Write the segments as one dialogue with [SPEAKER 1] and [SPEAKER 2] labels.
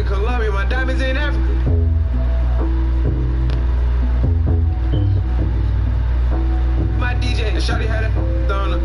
[SPEAKER 1] in Colombia, my diamonds in Africa. My DJ, and shawty had a on her.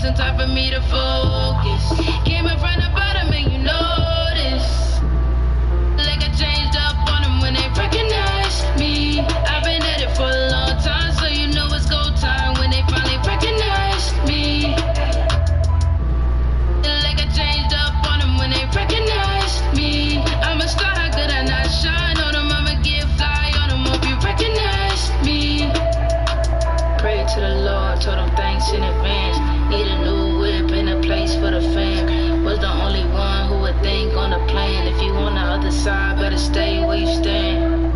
[SPEAKER 2] Some time for me to focus. Came in from the bottom and you notice. Like I changed up on them when they recognized me. I've been at it for a long time, so you know it's go time when they finally recognized me. Like I changed up on them when they recognized me. I'm a star, how could I not shine on them? I'ma get fly on them, hope you recognize me. Pray to the Lord, told them thanks in advance. Need a new whip and a place for the fam. Was the only one who would think on the plan. If you on the other side, better stay where you stand.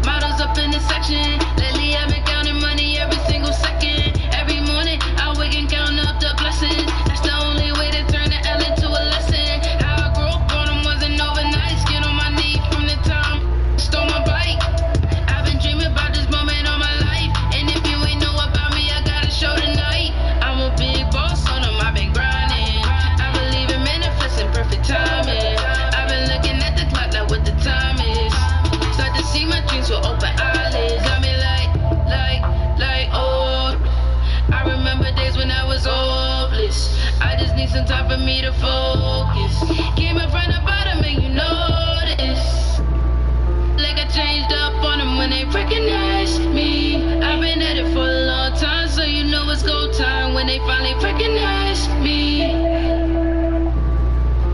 [SPEAKER 2] Models up in the section. Lately I've been counting money every single second. Every morning I wake and count up the blessings. That's the only way to turn the L into a lesson. How I grew up on them wasn't overnight. Skin on my knee from the time stole my bike. I've been dreaming about this moment all my life. And if you ain't know about me, I gotta show tonight. I'm a big boss on them, I've been grinding. I believe in manifesting perfect timing. I've been looking at the clock, like what the time is. Start to see my dreams with open eyelids. Got me like, oh. I remember days when I was hopeless. I just need some time for me to focus. Came in from the bottom and you notice. Like I changed up on them when they recognized me. I've been at it for a long time, so you know it's go time when they finally recognize me.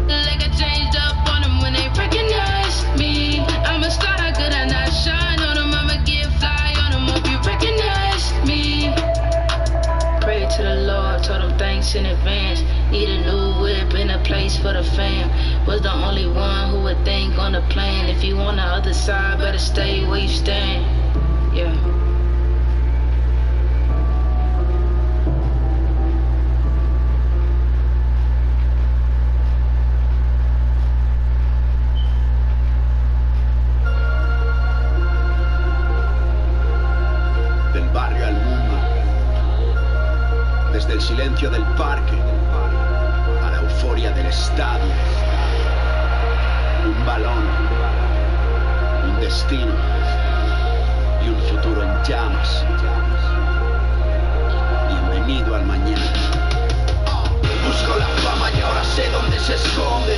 [SPEAKER 2] Like I changed up on them when they recognized me. I'm a star, how could I not shine on them? I'ma get fly on them, hope you recognize me. Pray to the Lord, told them thanks in advance. Need a new whip and a place for the fam. Was the only one who would think on the plan. If you on the other side, better stay where you stand. Yeah.
[SPEAKER 3] Del barrio al mundo, desde el silencio del parque a la euforia del estadio. Un balón, un destino y un futuro en llamas. Bienvenido al mañana. Busco la fama y ahora sé dónde se esconde.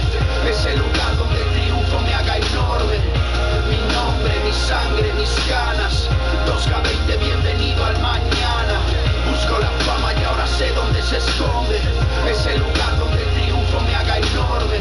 [SPEAKER 3] Ese lugar donde el triunfo me haga enorme. Mi nombre, mi sangre, mis ganas. 2K20, bienvenido al mañana. Busco la fama y ahora sé dónde se esconde. Ese lugar donde el triunfo me haga enorme.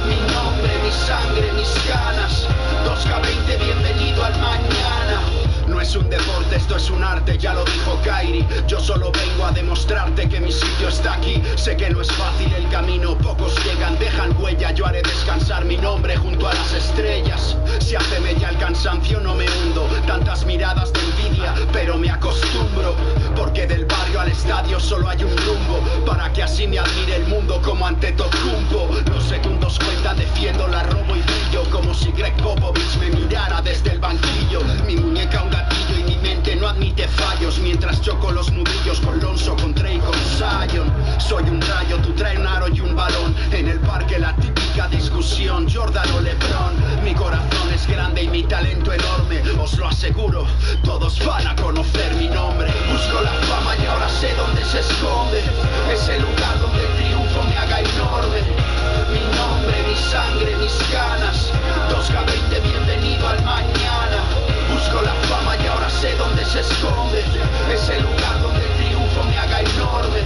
[SPEAKER 3] Mi nombre, mi sangre, mis ganas. 2K20, bienvenido al mañana. No es un deporte, esto es un arte, ya lo dijo Kairi. Yo solo vengo a demostrarte que mi sitio está aquí. Sé que no es fácil el camino, pocos llegan, dejan huella. Yo haré descansar mi nombre junto a las estrellas. Si hace media el cansancio no me hundo. Tantas miradas de envidia, pero me acostumbro. Porque del barrio al estadio solo hay un rumbo. Para que así me admire el mundo como ante Tocumpo. Los segundos cuentan, defiendo, la robo y brillo. Como si Greg Popovich me mirara desde el banquillo. Mi muñeca un gatillo y mi mente no admite fallos. Mientras choco los nudillos con Lonzo, con Trey, con Zion. Soy un rayo, tú trae un aro y un balón. En el parque la típica discusión, Jordan o LeBron. Mi corazón es grande y mi talento enorme. Os lo aseguro, todos van a conocer mi nombre. Busco la fama y ahora sé dónde se esconde. Ese lugar donde el triunfo me haga enorme. Mi nombre, mi sangre, mis ganas. 2K20 esconde, ese lugar donde el triunfo me haga enorme.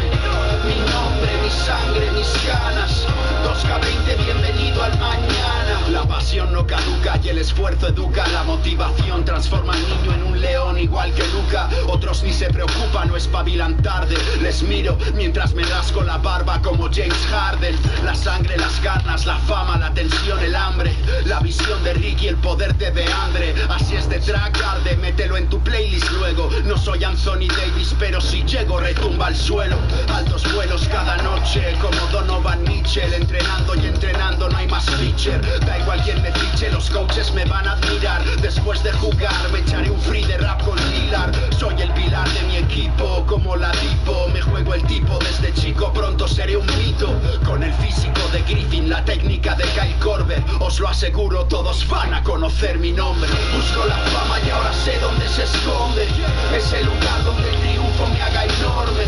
[SPEAKER 3] Mi nombre, mi sangre, mis ganas, 2K20, bienvenido al mañana. La pasión no caduca y el esfuerzo educa. La motivación transforma al niño en un león igual que Luca. Otros ni se preocupan o espabilan tarde. Les miro mientras me rasco la barba como James Harden. La sangre, las ganas, la fama, la tensión, el hambre. La visión de Ricky, el poder de DeAndre. Así es de track, arde, mételo en tu playlist luego. No soy Anthony Davis, pero si llego retumba al suelo. Altos vuelos cada noche como Donovan Mitchell. Entrenando y entrenando, no hay más pitcher. Da igual quien me fiche, los coaches me van a admirar. Después de jugar me echaré un free de rap con Lillard. Soy el pilar de mi equipo, como la Dipo. Me juego el tipo desde chico, pronto seré un mito. Con el físico de Griffin, la técnica de Kyle Korver. Os lo aseguro, todos van a conocer mi nombre. Busco la fama y ahora sé dónde se esconde. Ese lugar donde el triunfo me haga enorme.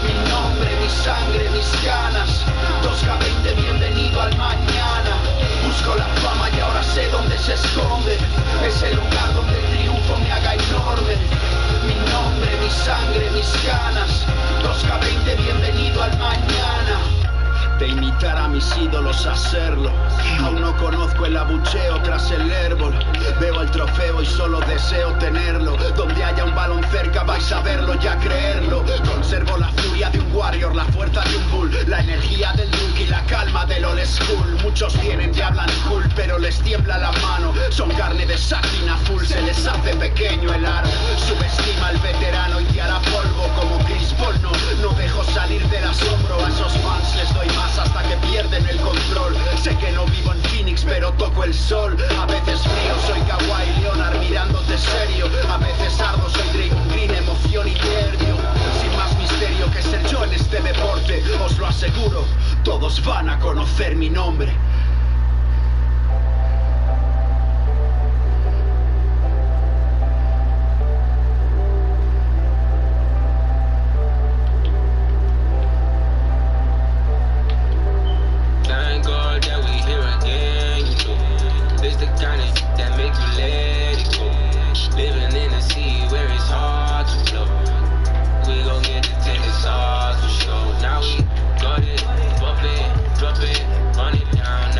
[SPEAKER 3] Mi nombre, mi sangre, mis ganas, 2K20, bienvenido al mañana. Busco la fama y ahora sé dónde se esconde. Ese lugar donde el triunfo me haga enorme. Mi nombre, mi sangre, mis ganas, 2K20, bienvenido al mañana. De imitar a mis ídolos a hacerlo. Aún no conozco el abucheo tras el árbol. Veo el trofeo y solo deseo tenerlo. Donde haya un balón cerca vais a verlo y a creerlo. Conservo la furia de un warrior, la fuerza de un bull, la energía del rookie, la calma del old school. Muchos vienen y hablan cool, pero les tiembla la mano. Son carne de sáquina full, se les hace pequeño el aro. Subestima al veterano y te hará polvo como Chris Paul. No dejo salir del asombro. A esos fans les doy más hasta que pierden el control. Sé que no vivo en Phoenix, pero toco el sol. A veces frío, soy Kawhi Leonard mirándote serio. A veces ardo, soy Draymond Green, emoción y nervio. Sin más misterio que ser yo en este deporte, os lo aseguro, todos van a conocer mi nombre.
[SPEAKER 2] Drop it, run it down.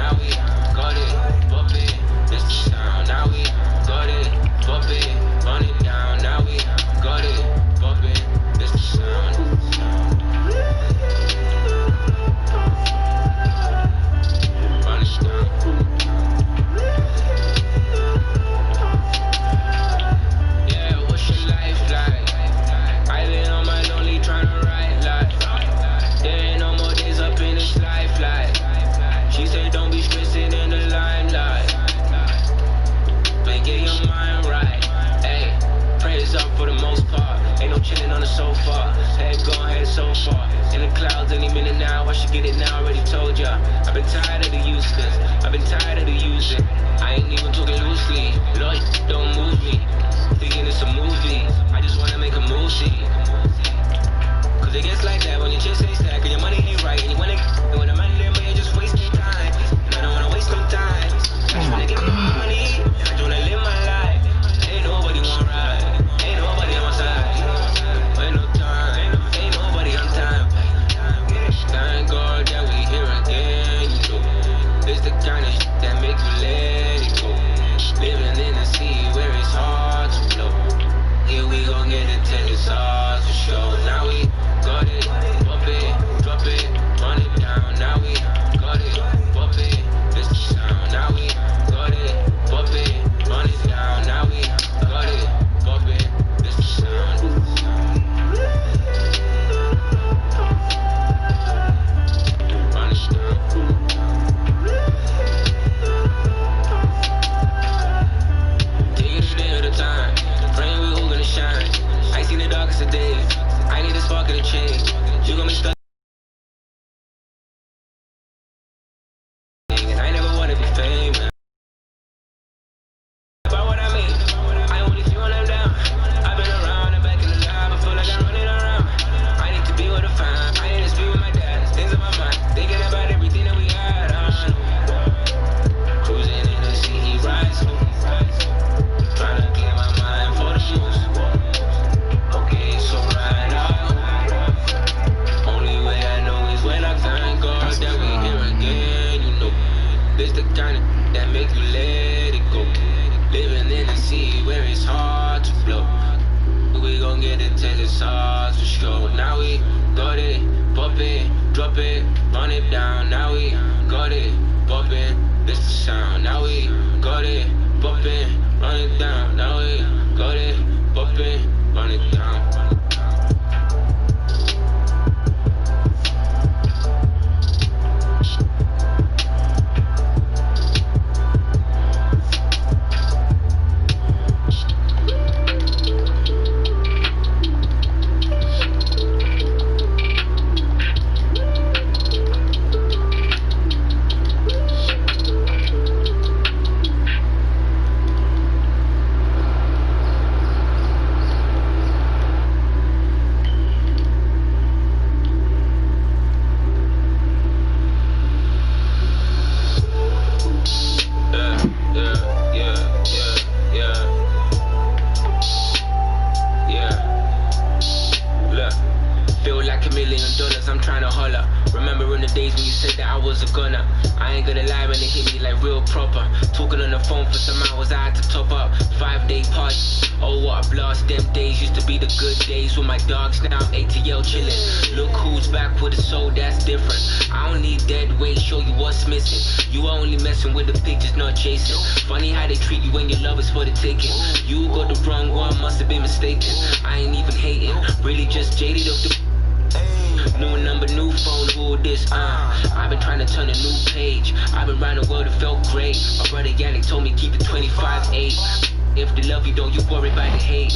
[SPEAKER 1] It's the kind of that make you let it go. Living in the sea where it's hard to blow. We gon' get it till it's hard for sure. Now we got it, pop it, drop it, run it down. Now we got it, pop it, this the sound. Now we got it, pop it, run it down. Now we got it, pop it, run it down. I'm trying to holler. Remembering the days when you said that I was a gunner. I ain't gonna lie when it hit me like real proper. Talking on the phone for some hours, I had to top up. 5-day party, oh what a blast. Them days used to be the good days with my dogs. Now I'm ATL chillin'. Look who's back with a soul that's different. I don't need dead weight, show you what's missing. You are only messing with the pictures, not chasing. Funny how they treat you when your love is for the taking. You got the wrong one, must have been mistaken. I ain't even hating, really just jaded off the new number, new phone, who this, I've been trying to turn a new page. I've been around the world, it felt great. My brother Yannick told me keep it 25-8. If they love you, don't you worry about the hate.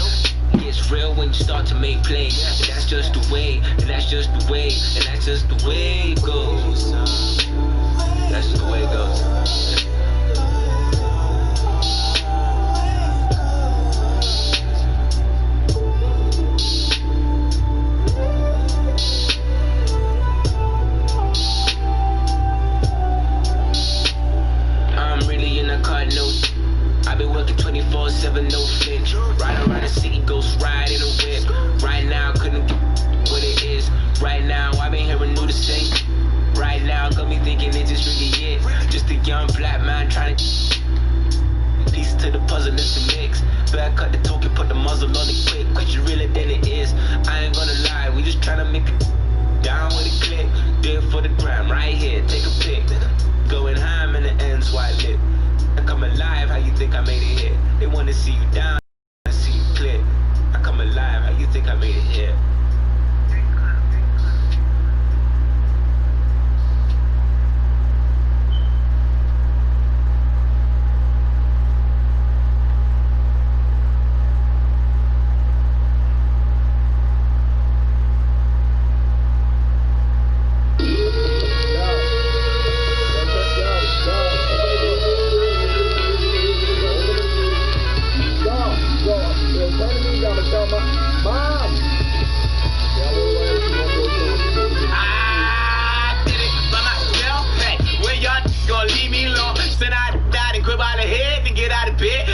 [SPEAKER 1] It gets real when you start to make plays. And that's just the way, and that's just the way, and that's just the way it goes. That's just the way it goes. I've been working 24/7, no flinch. Ride around the city, ghost ride in a whip. Right now, couldn't get what it is. Right now, I've been hearing new the same. Right now, got me thinking it's just really it. Just a young black man trying to pieces to the puzzle, it's a mix. Better cut the talk and put the muzzle on it quick. Cause you realer than it is. I ain't gonna lie, we just trying to make it down with a click. Do it for the gram, right here, take a pic. Going ham and the ends white lit. I come alive, how you think I made it here? They wanna see you down, I see you clear. I come alive, how you think I made it here?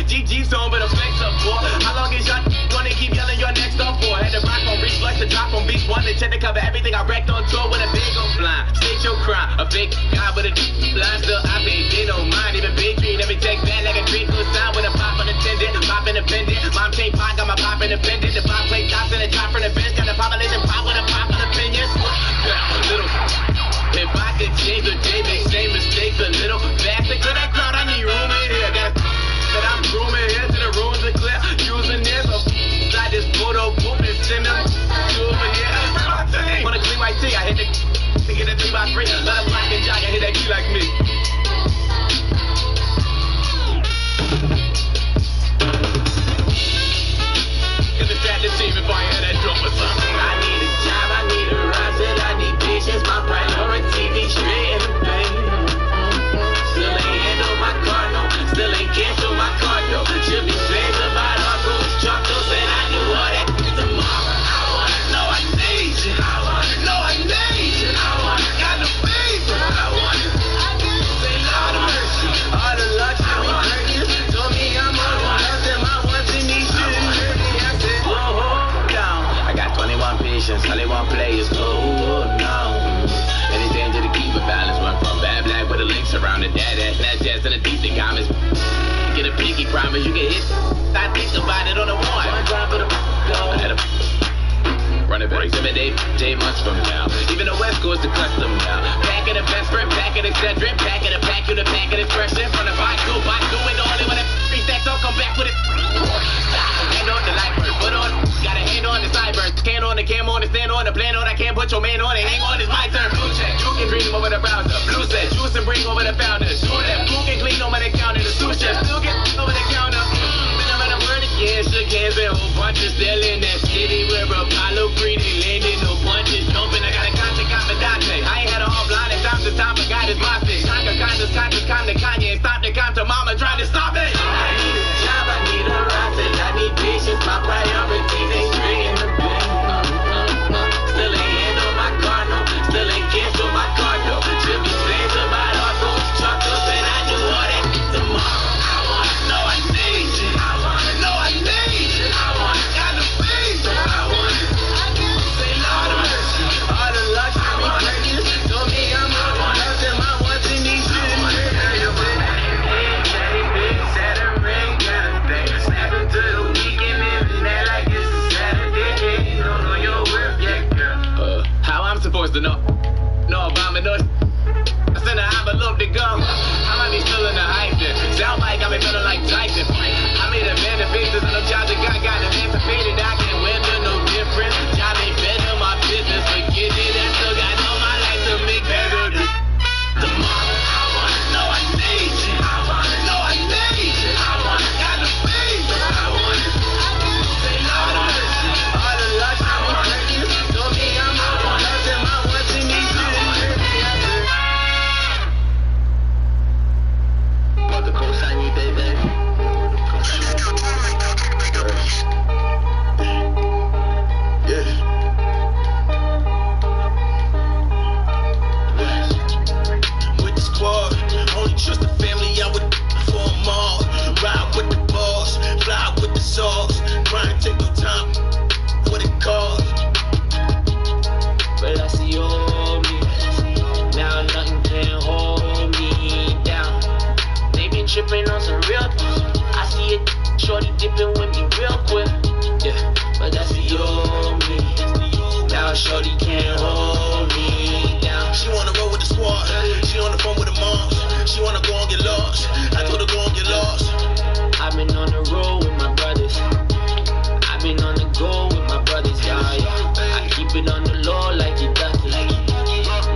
[SPEAKER 4] GG's on, but I'm flex up for. How long is y'all gonna keep yelling your next up for? Had to rock on reach, flush the drop on beach. One to check to cover everything I wrecked on tour with a big old blind. State your crime, a fake guy with a blind. Still, I pay, they don't mind. Even big green, every take that like a great good sign with a pop unattended. Pop independent. Mom take pot, got my pop independent. The pop play tops and a drop from the bench. Got the population pop with a pop on opinions. Little. If I could change the day, make same mistakes a little faster. To that crowd, I need room in here. Got that I'm grooming here to the rooms are clear. Using this, I just photo book and send them to over here. On a clean white tee, I hit the get a 3x3. Let a black and jock and hit that key like me. chest and a decent comments. Get a pinky promise, you can hit. I think about it on the one. Run it back, intimidate, J months from now. Even the West Coast to custom now. Pack of the best friend, pack of the eccentric, pack of the pack, you the pack of the expression. From the by two, and the only one that three stacks up, come back with it. Hand on the light bird, put on, got a hand on the sideburns. Can on the cam on the stand on the plan on, I can't put your man on it. Hang on, it's my turn. Blue check, you can dream over the browser. Blue set, juice and bring over the founders. Blue left, you can clean over the counter. The sous chef still get over the counter. Shook hands and whole bunches still in that city where Apollo greedy landed, no punches jumping. I got a conscious confidante. I ain't had a offline and time to time, but God is my fish. Conscious, calm to Kanye and stop the calm to mama trying to stop it. I need a job, I need a rise, and I need patience. My priorities ain't straight in the bank. Still ain't hand on my car, no. Still ain't cancel my car, no. Should be fans of my heart, go truck up and I do all that tomorrow. I wanna know I need you. I wanna know I need you. I wanna got the face. I wanna say Lord of mercy. All the luxury purchase. Told me I'm more than nothing. My wants and needs you. Saturday, got a thing. Snap into the weekend and that like it's a Saturday. You don't know your worth yet, girl. How I'm supposed to know? No Obama, no. I sent an envelope to go. I might be still in the hype there. Sound like got me feeling like Tyson. I made a band of faces and no job that got emancipated. I can't weather no difference. Job ain't better, my business. Forget it, I still got all my life to make better. Tomorrow, I wanna know I need you. I wanna know I need you. I wanna got the face. I wanna say Lord of mercy. All the luxury purchase. Told me I'm more than nothing. My wants and needs you. Want the cosign me, baby? Yeah. With the squad, only trust the family. I would for them all. Ride with the boss, fly with the sauce. Grind, take no time. What it costs. But I see all me. Now nothing can hold me down. They been tripping on some real things. I see it, shorty dipping with me real quick. Yeah, but that's the old me. Now shorty can't hold me down. She wanna roll with the squad. She on the phone with the moms. She wanna go and get lost. I told her go and get lost. I've been on the road with my brothers. I've been on the go with my brothers, yeah. I keep it on the low like you ducky.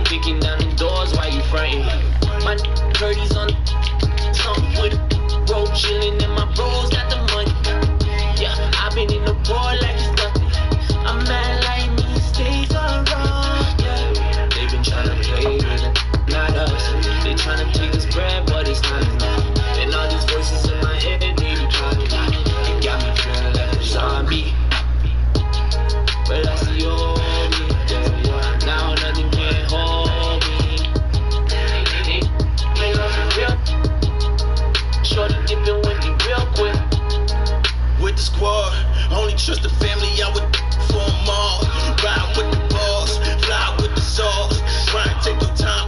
[SPEAKER 4] Kicking down the doors while you frontin'. My 30s on something with a road chillin' and my bros got the money. Yeah, I've been in the war like it's nothing. I'm mad like me, stays on wrong. Yeah, they been tryna play with it, not us. They tryna take us bread, but it's not enough. And all these voices in my head, they be trying to it got me feeling like a zombie. But I see all me, yeah. Now nothing can hold me. They love me real. Shorty dipping with me real quick. With the squad, only trust the family. I would for them all. Ride with the boss, fly with the sauce. Grind, take no time.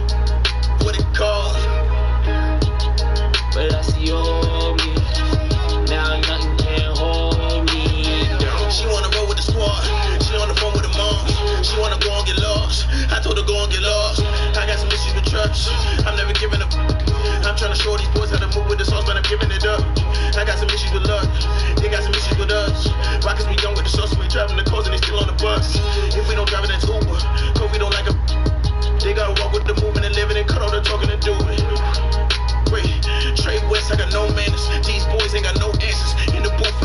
[SPEAKER 4] What it costs. But I see all me. Now nothing can hold me down. She wanna roll with the squad. She on the phone with the moms. She wanna go and get lost. I told her go and get lost. I got some issues with trust. I'm never giving up. I'm trying to show these boys how to move with the sauce, but I'm giving it up. I got some issues with luck. They got some issues with us. Why? Cause we done with the sauce, we driving the cars and they still on the bus. If we don't drive it, that's Uber. Cause we don't like a. They gotta walk with the movement and living and cut all the talking and doing. Wait, Trade West, I got no manners. These boys ain't got no answers. In the booth,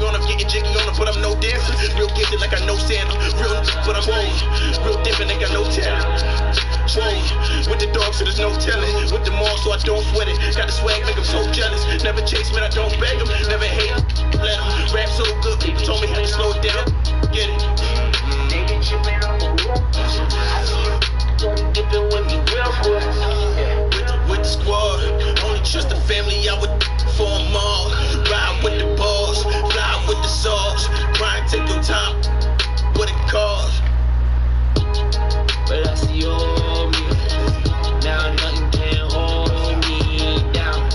[SPEAKER 4] on them getting jiggy on them, but I'm no dancer. Real gifted like I know Santa. Real but I'm old. Real different, ain't got no talent. Whoa, with the dog, so there's no telling. With the mall, so I don't sweat it. Got the swag, make them so jealous. Never chase, man, I don't beg them. Never hate them, let them rap so good. People told me how to slow it down. Get it? They been tripping on the road. I see you dipping with me real quick. With the squad, only trust the family. I would for them all. Ride with the boss, fly with the sauce. Grind, take your time. What it costs. But I see all me. Now nothing can hold me down.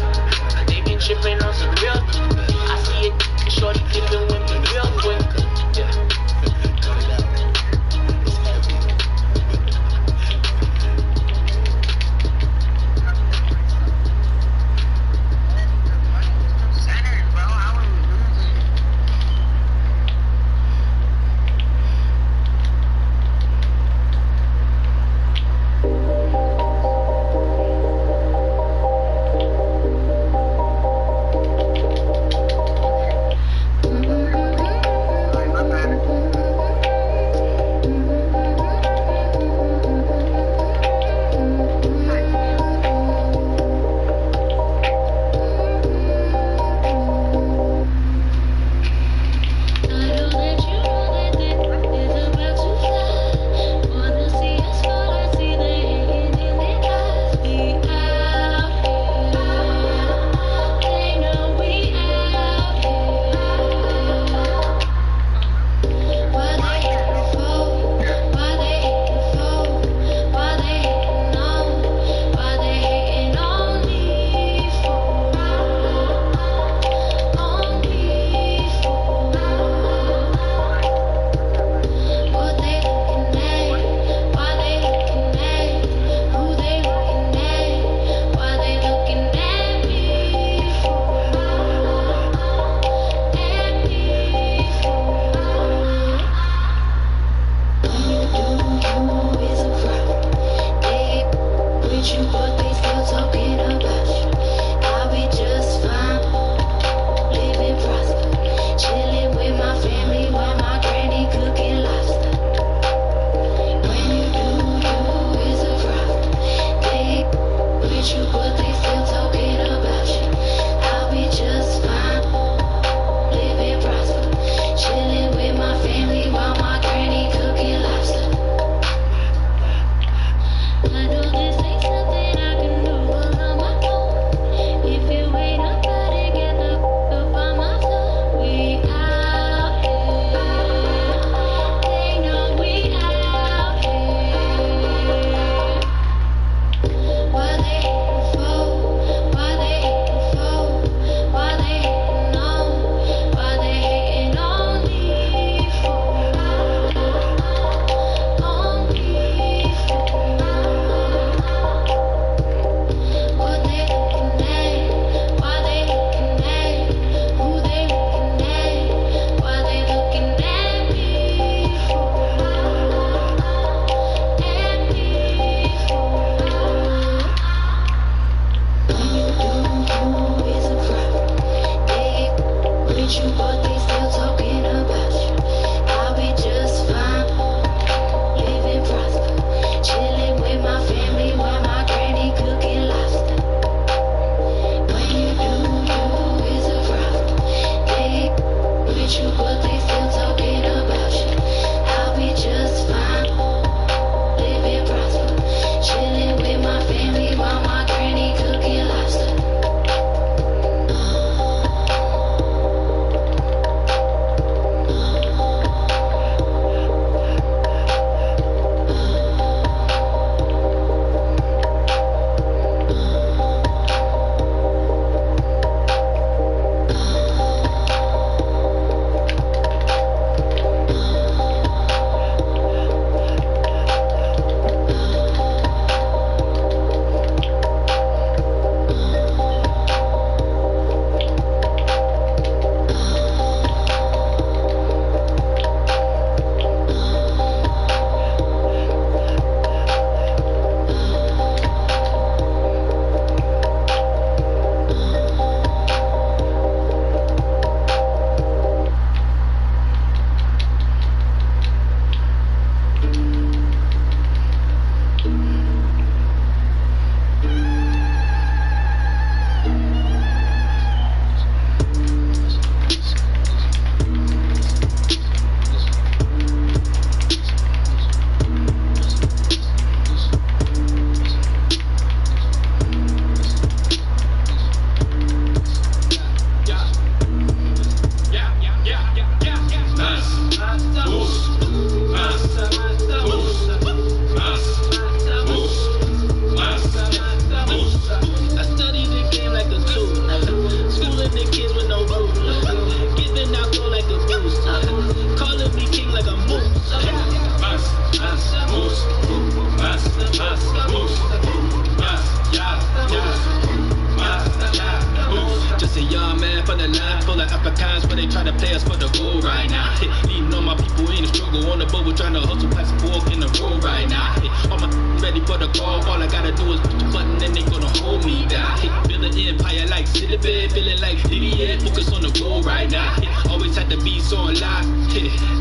[SPEAKER 5] It's a young man from the line full of Africans, but they try to play us for the goal right now. Leading all my people in the struggle on the boat, we're trying to hustle past the fork in the road right now. All my ready for the call, all I gotta do is push the button and they gonna hold me down. Build an empire like City Bed, feeling like idiot, focus on the goal right now. Always had to be so alive.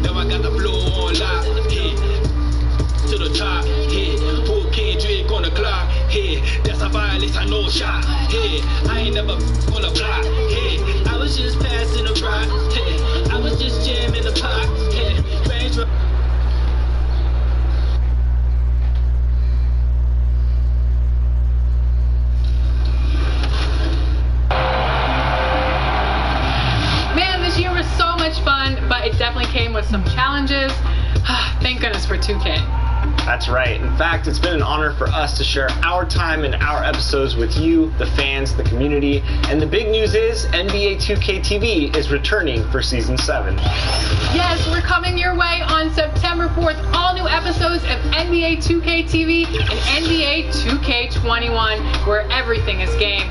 [SPEAKER 5] Now I got the flow on live. To the top, full Kendrick on the clock. That's a violence, I know shot. I ain't never on the block. I was just passing the rock. I was just jamming the pot. Range Rover.
[SPEAKER 6] Man, this year was so much fun, but it definitely came with some challenges. Thank goodness for 2K.
[SPEAKER 7] That's right. In fact, it's been an honor for us to share our time and our episodes with you, the fans, the community. And the big news is NBA 2K TV is returning for Season 7.
[SPEAKER 6] Yes, we're coming your way on September 4th. All new episodes of NBA 2K TV and NBA 2K21, where everything is game.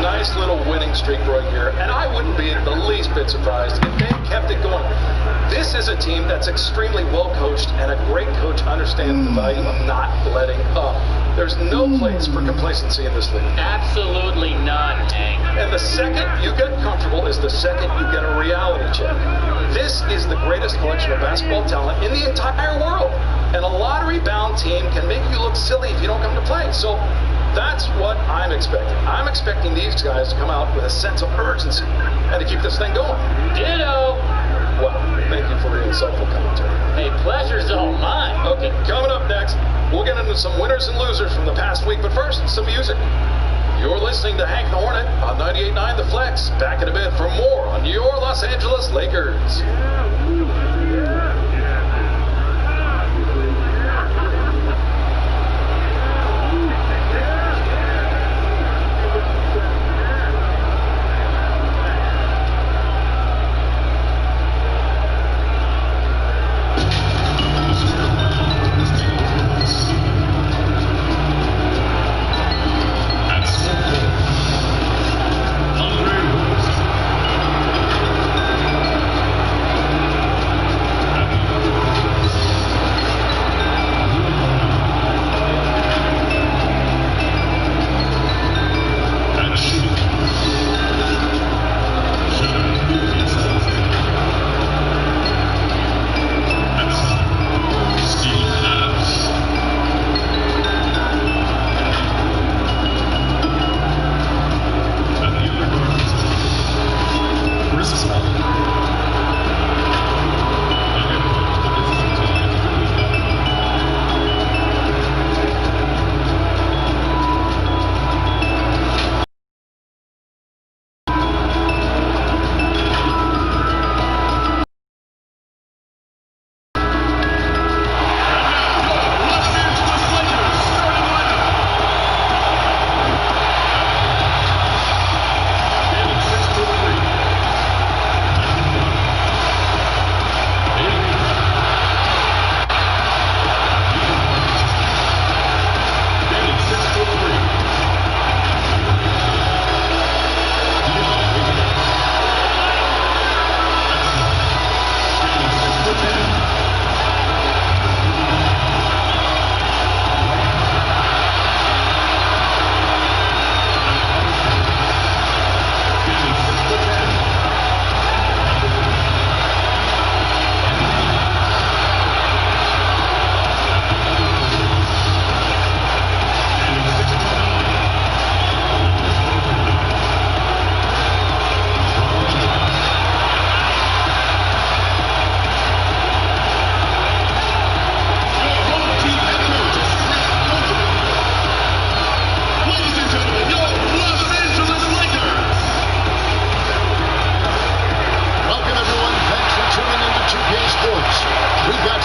[SPEAKER 8] Nice little winning streak right here, and I wouldn't be the least bit surprised if they kept it going. This is a team that's extremely well coached, and a great coach understands the value of not letting up. There's no place for complacency in this league.
[SPEAKER 9] Absolutely none, Hank.
[SPEAKER 8] And the second you get comfortable is the second you get a reality check. This is the greatest collection of basketball talent in the entire world, and a lottery-bound team can make you look silly if you don't come to play. So that's what I'm expecting. I'm expecting these guys to come out with a sense of urgency and to keep this thing going.
[SPEAKER 9] Ditto.
[SPEAKER 8] Well, thank you for your insightful commentary.
[SPEAKER 9] Hey, pleasure's all mine.
[SPEAKER 8] Okay, coming up next, we'll get into some winners and losers from the past week, but first, some music. You're listening to Hank the Hornet on 98.9 The Flex. Back in a bit for more on your Los Angeles Lakers.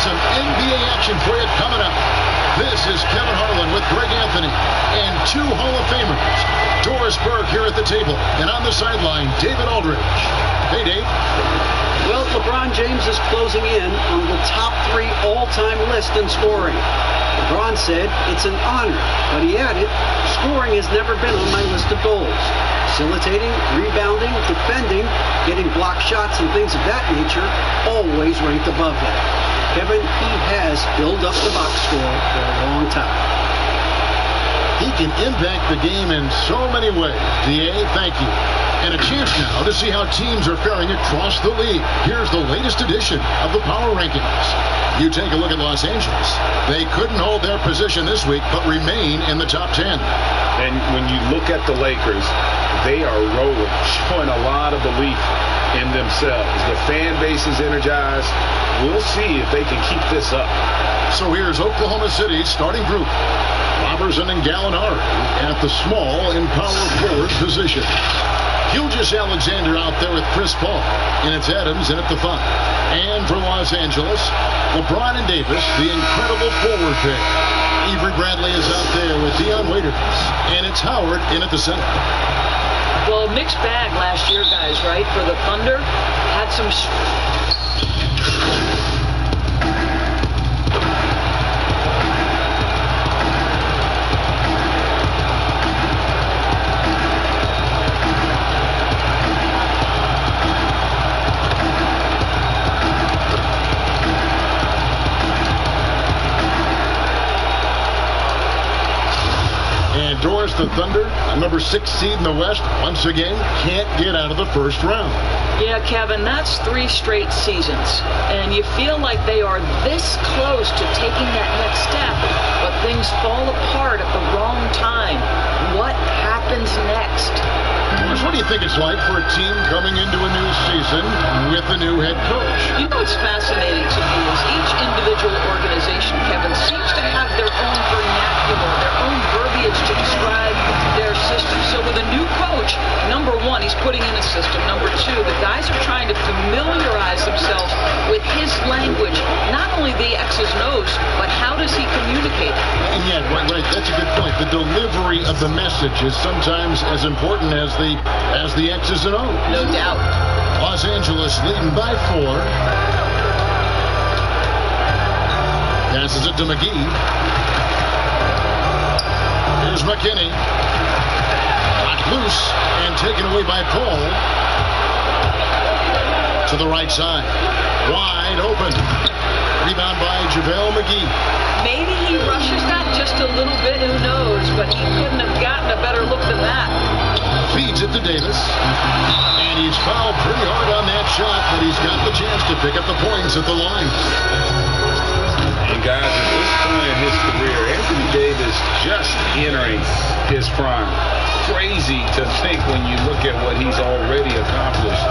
[SPEAKER 10] some NBA action for you coming up. This is Kevin Harlan with Greg Anthony and two Hall of Famers. Doris Burke here at the table, and on the sideline, David Aldridge. Hey, Dave.
[SPEAKER 11] Well, LeBron James is closing in on the top 3 all-time list in scoring. LeBron said it's an honor, but he added, scoring has never been on my list of goals. Facilitating, rebounding, defending, getting block shots, and things of that nature always ranked above that. Kevin, he has filled up the box score for a long time.
[SPEAKER 10] He can impact the game in so many ways. D.A., thank you. And a chance now to see how teams are faring across the league. Here's the latest edition of the Power Rankings. You take a look at Los Angeles. They couldn't hold their position this week, but remain in the top 10.
[SPEAKER 12] And when you look at the Lakers, they are rolling, showing a lot of belief in themselves. The fan base is energized. We'll see if they can keep this up.
[SPEAKER 10] So here's Oklahoma City's starting group. Robertson and Gallinari at the small and power forward position. Gilgeous-Alexander out there with Chris Paul. And it's Adams in at the 5. And for Los Angeles, LeBron and Davis, the incredible forward pair. Avery Bradley is out there with Dion Waiters. And it's Howard in at the center.
[SPEAKER 13] Well, mixed bag last year, guys, right? For the Thunder, had some...
[SPEAKER 10] Doris, the Thunder, number 6 seed in the West, once again, can't get out of the first round.
[SPEAKER 13] Yeah, Kevin, that's 3 straight seasons. And you feel like they are this close to taking that next step, but things fall apart at the wrong time. What happens next?
[SPEAKER 10] Doris, what do you think it's like for a team coming into a new season with a new head coach?
[SPEAKER 13] You know what's fascinating to me is each individual organization, Kevin, seems to have their own vernacular, their own verbiage to describe their system. So with a new coach, number 1, he's putting in a system. Number 2, the guys are trying to familiarize themselves with his language, not only the X's and O's, but how does he communicate?
[SPEAKER 10] And yeah, right, that's a good point. The delivery of the message is sometimes as important as the X's and O's.
[SPEAKER 13] No doubt.
[SPEAKER 10] Los Angeles leading by 4. Passes it to McGee. Here's McKinney. Knocked loose and taken away by Paul. To the right side. Wide open. Rebound by JaVale McGee.
[SPEAKER 13] Maybe he rushes that just a little bit, who knows, but he couldn't have gotten a better look than that.
[SPEAKER 10] Feeds it to Davis. And he's fouled pretty hard on that shot, but he's got the chance to pick up the points at the line.
[SPEAKER 12] And guys, at this point in his career, Anthony Davis just entering his prime. Crazy to think when you look at what he's already accomplished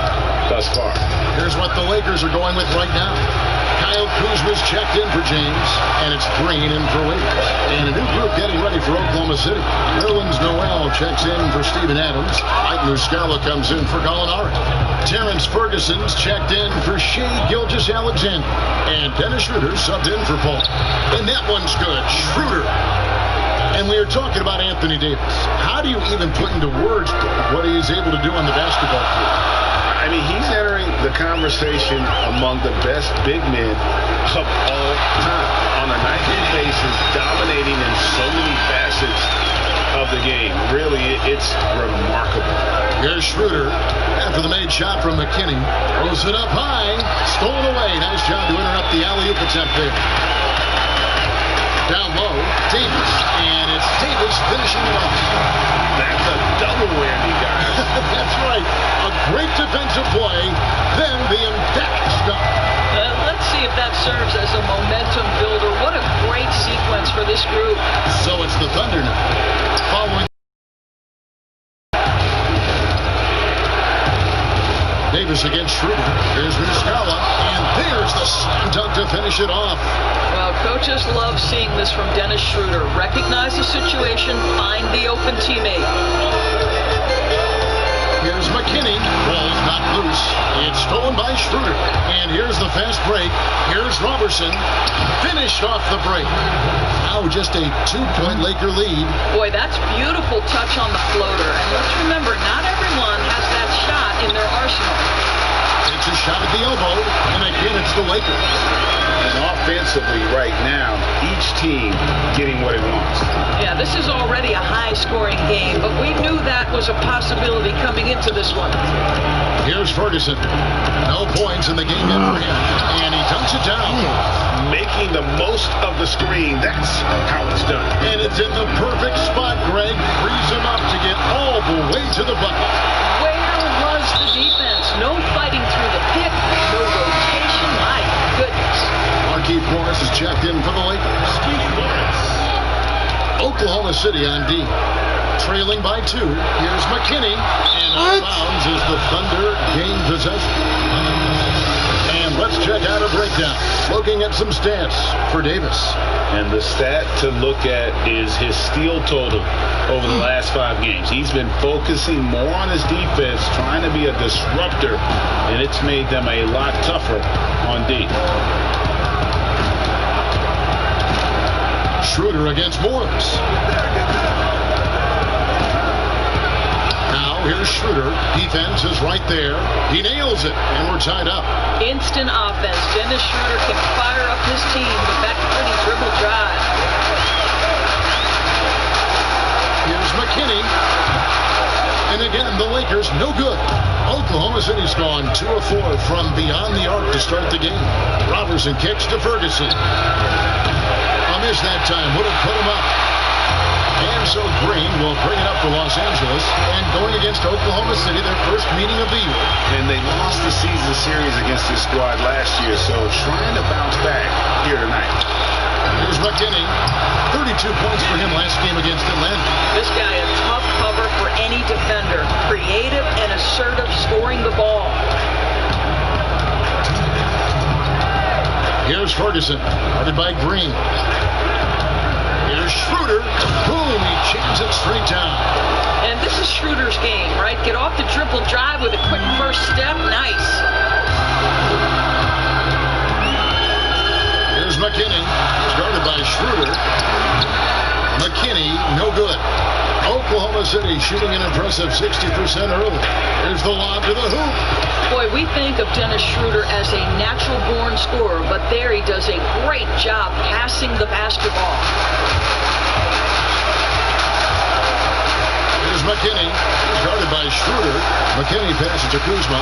[SPEAKER 12] thus far.
[SPEAKER 10] Here's what the Lakers are going with right now. Kyle Kuzma's checked in for James, and it's Green in for Waiters. And a new group getting ready for Oklahoma City. Nerlens Noel checks in for Steven Adams. Ike Muscala comes in for Gallinari. Terrence Ferguson's checked in for Shea Gilgeous-Alexander. And Dennis Schroeder subbed in for Paul. And that one's good. Schroeder. And we were talking about Anthony Davis. How do you even put into words what he is able to do on the basketball field?
[SPEAKER 12] I mean, he's entering the conversation among the best big men of all time. On a nightly basis, dominating in so many facets of the game. Really, it's remarkable.
[SPEAKER 10] Here's Schroeder after the made shot from McKinney. Throws it up high. Stolen away. Nice job to interrupt the alley-oop attempt there. Down low, Davis. And it's Davis finishing it off.
[SPEAKER 12] That's a double whammy, guys.
[SPEAKER 10] That's right. A great defensive play, then the emphatic stop.
[SPEAKER 13] Let's see if that serves as a momentum builder. What a great sequence for this group.
[SPEAKER 10] So it's the Thunder now. Following Davis against Schroeder. Here's Muscala, and there's the slam dunk to finish it off.
[SPEAKER 13] Well, coaches love seeing this from Dennis Schroeder. Recognize the situation, find the open teammate.
[SPEAKER 10] Here's McKinney. Ball's not loose. It's stolen by Schroeder. And here's the fast break. Here's Robertson. Finished off the break. How Now just a 2-point Laker lead.
[SPEAKER 13] Boy, that's beautiful touch on the floater. And let's remember, not everyone has that shot in their arsenal.
[SPEAKER 10] It's a shot at the elbow, and again it's the Lakers.
[SPEAKER 12] And offensively right now, each team getting what it wants.
[SPEAKER 13] Yeah, this is already a high-scoring game, but we knew that was a possibility coming into this one.
[SPEAKER 10] Here's Ferguson. No points in the game yet for him, and he dunks it down.
[SPEAKER 12] Making the most of the screen, that's how it's done.
[SPEAKER 10] And it's in the perfect spot, Greg. Frees him up to get all the way to the bucket.
[SPEAKER 13] Where was the defense? No fighting through the pick, no rotation. My goodness.
[SPEAKER 10] Marquise Morris is checked in for the Lakers. Oklahoma City on D. Trailing by 2. Here's McKinney. And out of bounds as the Thunder gain possession. And let's check out a breakdown. Looking at some stats for Davis.
[SPEAKER 12] And the stat to look at is his steal total over the last 5 games. He's been focusing more on his defense, trying to be a disruptor, and it's made them a lot tougher on D.
[SPEAKER 10] Schroeder against Morris. Now here's Schroeder. Defense is right there. He nails it, and we're tied up.
[SPEAKER 13] Instant offense. Dennis Schroeder can fire up his team with that pretty dribble drive.
[SPEAKER 10] Here's McKinney. And again, the Lakers, no good. Oklahoma City's gone 2 of 4 from beyond the arc to start the game. Robertson kicks to Ferguson. A miss that time. Would have put him up. And so Green will bring it up for Los Angeles. And going against Oklahoma City, their first meeting of the year.
[SPEAKER 12] And they lost the season series against this squad last year, so trying to bounce back here tonight.
[SPEAKER 10] Here's McKinney. 32 points for him last game against Atlanta.
[SPEAKER 13] This guy a tough cover for any defender. Creative and assertive scoring the ball.
[SPEAKER 10] Here's Ferguson, guarded by Green. Here's Schroeder. Boom, he jams it straight down.
[SPEAKER 13] And this is Schroeder's game, right? Get off the dribble drive with a quick first step. Nice.
[SPEAKER 10] Here's McKinney, guarded by Schroeder. McKinney, no good. Oklahoma City shooting an impressive 60% early. Here's the lob to the hoop.
[SPEAKER 13] Boy, we think of Dennis Schroeder as a natural-born scorer, but there he does a great job passing the basketball.
[SPEAKER 10] Here's McKinney, guarded by Schroeder. McKinney passes to Kuzma.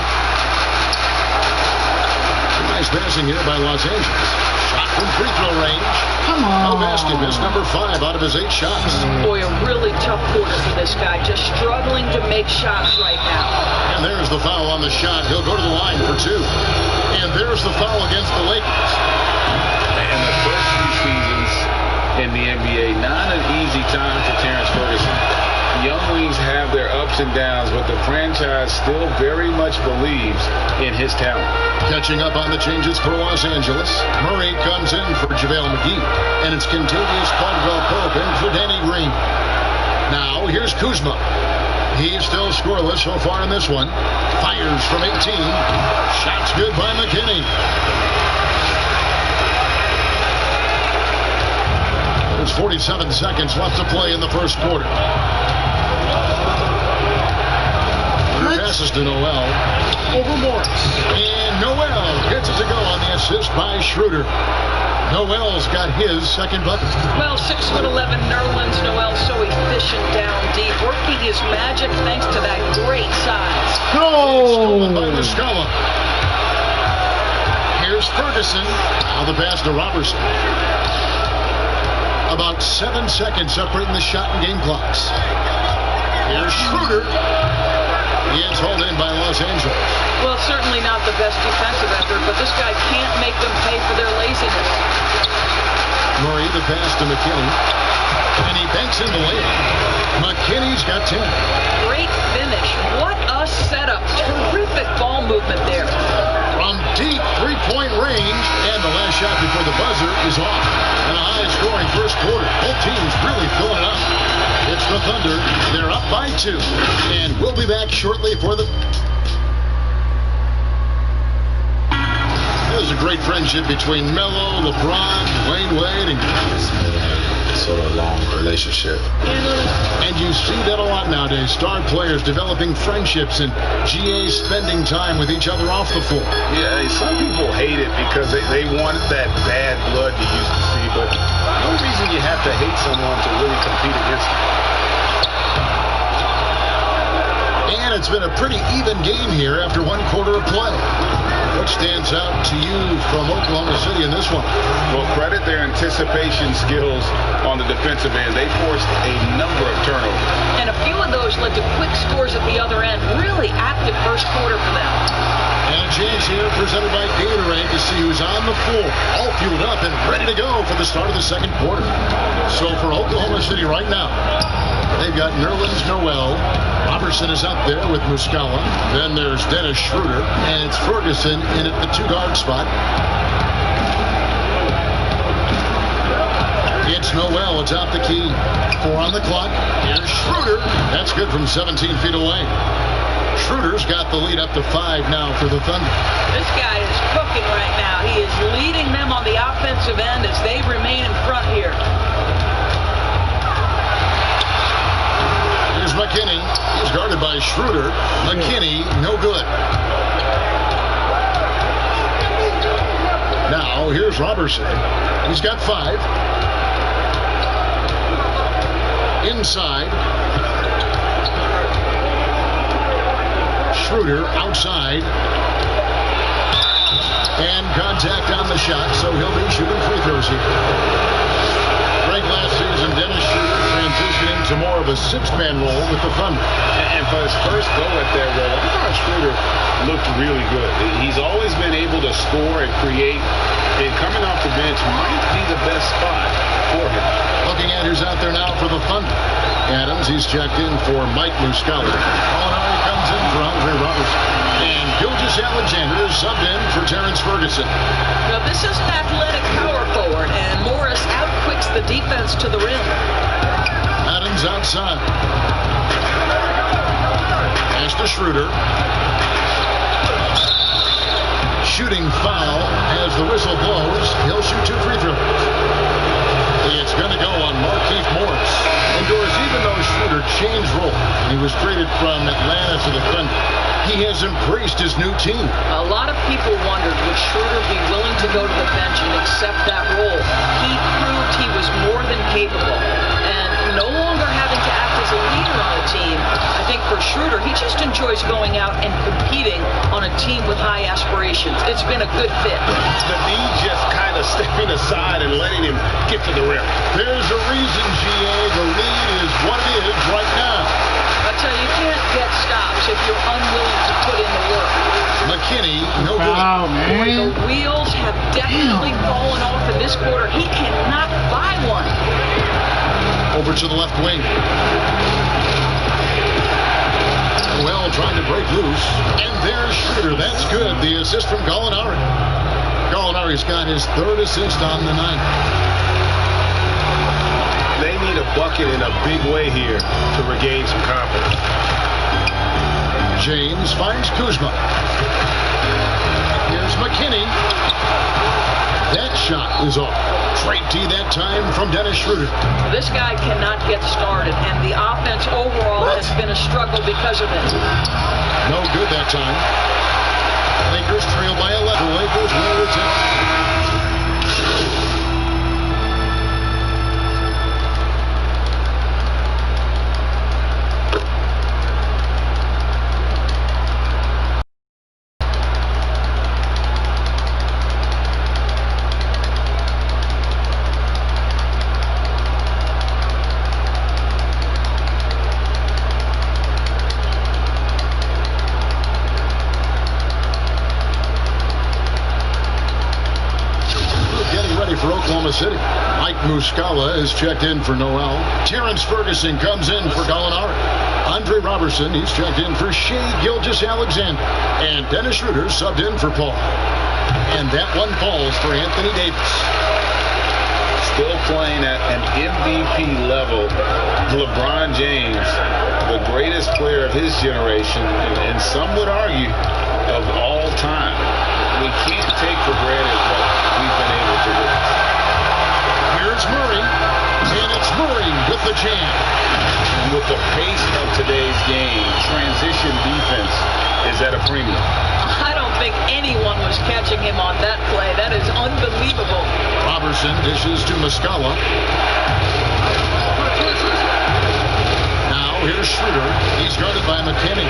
[SPEAKER 10] Nice passing here by Los Angeles. Shot from free throw range.
[SPEAKER 6] Come on.
[SPEAKER 10] No basket miss, number 5 out of his 8 shots.
[SPEAKER 13] Boy, a really tough quarter for this guy, just struggling to make shots right now.
[SPEAKER 10] And there's the foul on the shot. He'll go to the line for 2. And there's the foul against the Lakers.
[SPEAKER 12] And the first few seasons in the NBA, not an easy time for Terrence Ferguson. Young wings have their ups and downs, but the franchise still very much believes in his talent.
[SPEAKER 10] Catching up on the changes for Los Angeles, Murray comes in for JaVale McGee, and it's Contavious Caldwell-Pope in for Danny Green. Now, here's Kuzma. He's still scoreless so far in this one. Fires from 18. Shots good by McKinney. There's 47 seconds left to play in the first quarter. Passes to Noel. Over Morris. And Noel gets it to go on the assist by Schroeder. Noel's got his second bucket.
[SPEAKER 13] Well, 6'11" Nerlens Noel so efficient down deep, working his magic thanks to that great size.
[SPEAKER 10] Stolen by Muscala. Here's Ferguson. Now the pass to Robertson. About 7 seconds separating the shot and game clocks. Here's Schroeder. He is hauled in by Los Angeles.
[SPEAKER 13] Well, certainly not the best defensive effort, but this guy can't make them pay for their laziness.
[SPEAKER 10] Murray, the pass to McKinney. And he banks in the layup. McKinney's got 10.
[SPEAKER 13] Great finish. What a setup. Terrific ball movement there.
[SPEAKER 10] From deep three-point range, and the last shot before the buzzer is off. And a high-scoring first quarter. Both teams really filling it up. It's the Thunder. They're up by 2. And we'll be back shortly for the... There's a great friendship between Melo, LeBron, Dwayne Wade, and
[SPEAKER 12] long relationship.
[SPEAKER 10] And you see that a lot nowadays. Star players developing friendships and GAs spending time with each other off the floor.
[SPEAKER 12] Yeah, some people hate it because they want that bad blood you used to see, but no reason you have to hate someone to really compete against them.
[SPEAKER 10] And it's been a pretty even game here after one quarter of play. What stands out to you from Oklahoma City in this one?
[SPEAKER 12] Well, credit their anticipation skills on the defensive end. They forced a number of turnovers.
[SPEAKER 13] And a few of those led to quick scores at the other end. Really active first quarter for them.
[SPEAKER 10] And a chance here presented by Gatorade to see who's on the floor, all fueled up and ready to go for the start of the second quarter. So for Oklahoma City right now, they've got Nerlens Noel. Robertson is out there with Muscala. Then there's Dennis Schroeder, and it's Ferguson in at the 2-guard spot. It's Noel. It's out the key. 4 on the clock. Here's Schroeder. That's good from 17 feet away. Schroeder's got the lead up to 5 now for the Thunder.
[SPEAKER 13] This guy is cooking right now. He is leading them on the offensive end as they remain in front here.
[SPEAKER 10] Here's McKinney. He's guarded by Schroeder. McKinney, no good. Now, here's Robertson. He's got 5. Inside. Schroeder outside. And contact on the shot, so he'll be shooting free throws here. Great last season, Dennis Schroeder transitioning to more of a 6-man role with the Thunder.
[SPEAKER 12] And for his first go at that role, I thought Schroeder looked really good. He's always been able to score and create, and coming off the bench might be the best spot for him.
[SPEAKER 10] Looking at who's out there now for the Thunder. Adams, he's checked in for Mike Muscala. Molinari comes in for Andre Robertson. And Gilgeous-Alexander is subbed in for Terrence Ferguson.
[SPEAKER 13] Now, this is an athletic power forward, and Morris outquicks the defense to the rim.
[SPEAKER 10] Adams outside. Pass to Schroeder. Shooting foul as the whistle blows. He'll shoot 2 free throws. It's going to go on Markieff Morris. Indoors, even though Schroeder changed role, and he was traded from Atlanta to the Thunder, he has embraced his new team.
[SPEAKER 13] A lot of people wondered, would Schroeder be willing to go to the bench and accept that role? He proved he was more than capable. And no longer having to act as a leader on a team, I think for Schroeder, he just enjoys going out and competing on a team with high aspirations. It's been a good fit.
[SPEAKER 12] The need just kind of stepping aside and letting him get to the rim.
[SPEAKER 10] There's a reason, GA. The lead is what it is right now.
[SPEAKER 13] I tell you, you can't get stops if you're unwilling to put in the work.
[SPEAKER 10] McKinney, no good.
[SPEAKER 6] Wow, man.
[SPEAKER 13] Boy, the wheels have definitely fallen off in this quarter. He cannot buy one.
[SPEAKER 10] Over to the left wing. Well, trying to break loose. And there's Schroeder. That's good. The assist from Gallinari. Gallinari's got his 3rd assist on the night.
[SPEAKER 12] They need a bucket in a big way here to regain some confidence.
[SPEAKER 10] James finds Kuzma. Here's McKinney. That shot is off. Straight D that time from Dennis Schroeder.
[SPEAKER 13] This guy cannot get started, and the offense overall has been a struggle because of it.
[SPEAKER 10] No good that time. Lakers trail by 11. The Lakers will return. City. Mike Muscala is checked in for Noel. Terrence Ferguson comes in for Gallinari. Andre Robertson, he's checked in for Shai Gilgeous-Alexander. And Dennis Schroeder subbed in for Paul. And that one falls for Anthony Davis.
[SPEAKER 12] Still playing at an MVP level. LeBron James, the greatest player of his generation, and some would argue of all time. We can't take for granted what we've been able to do.
[SPEAKER 10] Here's Murray, and it's Murray
[SPEAKER 12] the pace of today's game, transition defense is at a premium.
[SPEAKER 13] I don't think anyone was catching him on that play. That is unbelievable.
[SPEAKER 10] Robertson dishes to Muscala. Now here's Schroeder. He's guarded by McKinney.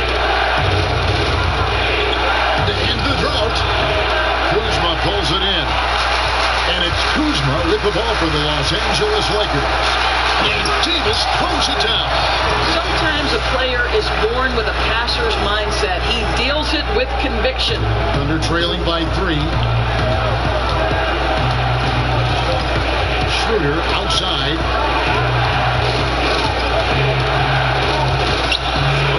[SPEAKER 10] To end the drought, Kuzma pulls it in. And it's Kuzma with the ball for the Los Angeles Lakers. And Davis throws it down.
[SPEAKER 13] Sometimes a player is born with a passer's mindset. He deals it with conviction.
[SPEAKER 10] Thunder trailing by 3. Schroeder outside.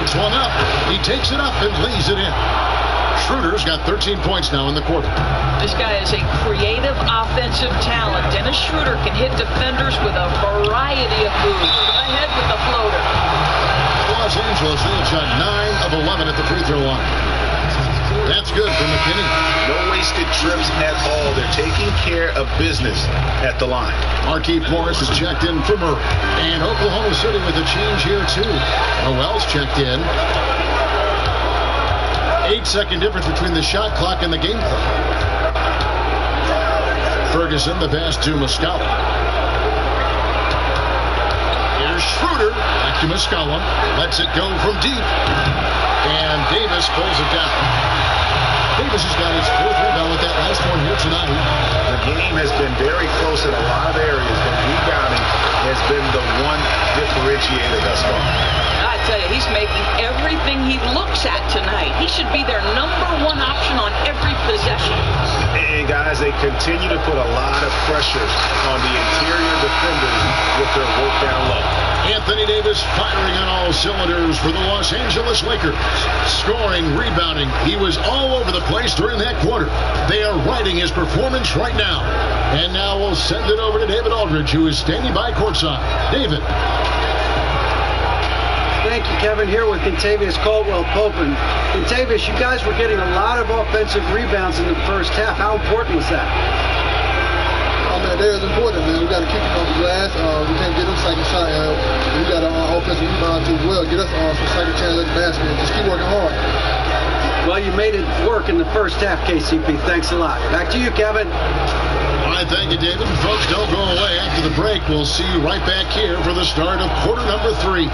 [SPEAKER 10] Puts one up. He takes it up and lays it in. Schroeder's got 13 points now in the quarter.
[SPEAKER 13] This guy is a creative offensive talent. Dennis Schroeder can hit defenders with a variety of moves. Ahead with the floater.
[SPEAKER 10] Los Angeles, they have shot 9 of 11 at the free throw line. That's good for McKinney.
[SPEAKER 12] No wasted trips at all. They're taking care of business at the line.
[SPEAKER 10] Markieff Morris is checked in for Murray. And Oklahoma City with a change here, too. Noel's checked in. 8-second difference between the shot clock and the game clock. Ferguson, the pass to Muscala. Here's Schroeder. Back to Muscala. Lets it go from deep. And Davis pulls it down. Davis has got his 4th rebound with that last one here tonight.
[SPEAKER 12] The game has been very close in a lot of areas, but rebounding has been the one differentiator thus far.
[SPEAKER 13] I tell you, he's making everything he looks at tonight. He should be their #1 option on every possession.
[SPEAKER 12] And guys, they continue to put a lot of pressure on the interior defenders with their work down low.
[SPEAKER 10] Anthony Davis firing on all cylinders for the Los Angeles Lakers. Scoring, rebounding. He was all over the place during that quarter. They are riding his performance right now. And now we'll send it over to David Aldridge, who is standing by courtside. David.
[SPEAKER 11] Thank you, Kevin. Here with Contavious Caldwell-Pope. And Contavious, you guys were getting a lot of offensive rebounds in the first half. How important was that?
[SPEAKER 14] Oh, man, that is important, man. We got to keep them on the glass. We can't get them second shot. We got an offensive rebound as well. Get us some second chance at the basket. Just keep working hard.
[SPEAKER 11] Well, you made it work in the first half, KCP. Thanks a lot. Back to you, Kevin.
[SPEAKER 10] All right, thank you, David. Folks, don't go away. After the break, we'll see you right back here for the start of quarter number 3.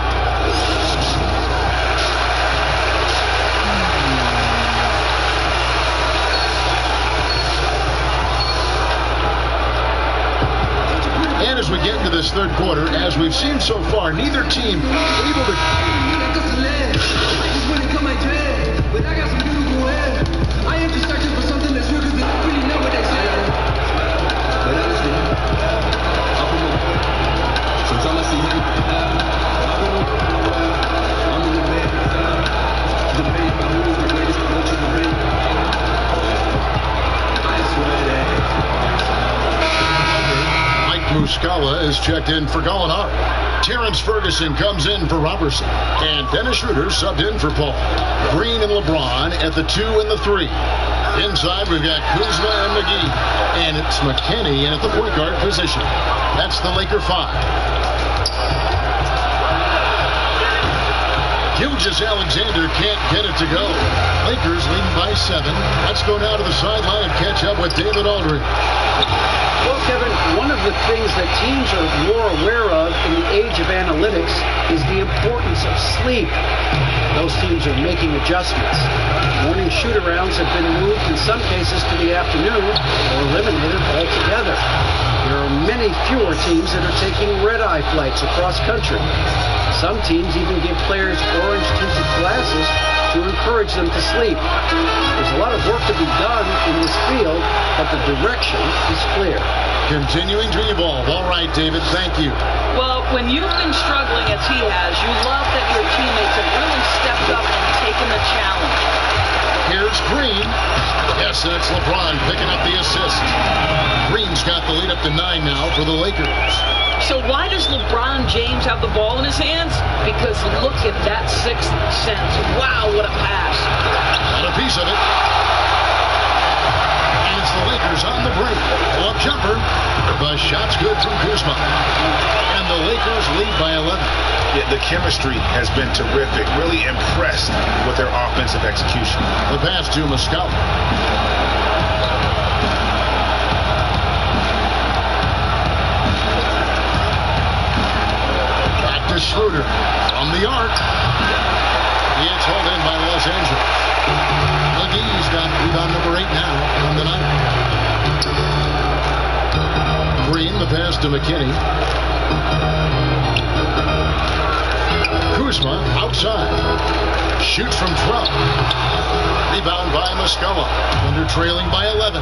[SPEAKER 10] And as we get into this third quarter, as we've seen so far, neither team able to...
[SPEAKER 3] But I got some beautiful hair. I am just searching for something that's real because I really know what they say. But honestly, sometimes I see him. I'm in the bed. Debate about who is the greatest coach in the ring. I swear that.
[SPEAKER 10] Mike Muscala is checked in for Gallinari. Terrence Ferguson comes in for Robertson. And Dennis Schroeder subbed in for Paul. Green and LeBron at the 2 and the 3. Inside, we've got Kuzma and McGee. And it's McKinney in at the point guard position. That's the Laker 5. Gilgeous-Alexander can't get it to go. Lakers leading by 7. Let's go now to the sideline and catch up with David Aldridge.
[SPEAKER 11] Well, Kevin, one of the things that teams are more aware of in the age of analytics is the importance of sleep. Those teams are making adjustments. Morning shoot-arounds have been moved in some cases to the afternoon or eliminated altogether. There are many fewer teams that are taking red-eye flights across country. Some teams even give players orange-tinted glasses to encourage them to sleep. There's a lot of work to be done in this field, but the direction is clear.
[SPEAKER 10] Continuing to evolve. All right, David, thank you.
[SPEAKER 13] Well, when you've been struggling as he has, you love that your teammates have really stepped up and taken the challenge.
[SPEAKER 10] Here's Green. Yes, that's LeBron picking up the assist. Green's got the lead up to 9 now for the Lakers.
[SPEAKER 13] So why does LeBron James have the ball in his hands? Because look at that sixth sense. Wow, what a pass.
[SPEAKER 10] Got a piece of it. And it's the Lakers on the break. Up jumper. The shot's good from Kuzma. And the Lakers lead by 11.
[SPEAKER 12] The chemistry has been terrific. Really impressed with their offensive execution.
[SPEAKER 10] The pass to Muscala. Back to Schroeder from the arc. It's hauled in by Los Angeles. McGee's got rebound number 8 now on the night. Green, the pass to McKinney. Kuzma outside. Shoots from 12. Rebound by Muscala. Thunder trailing by 11.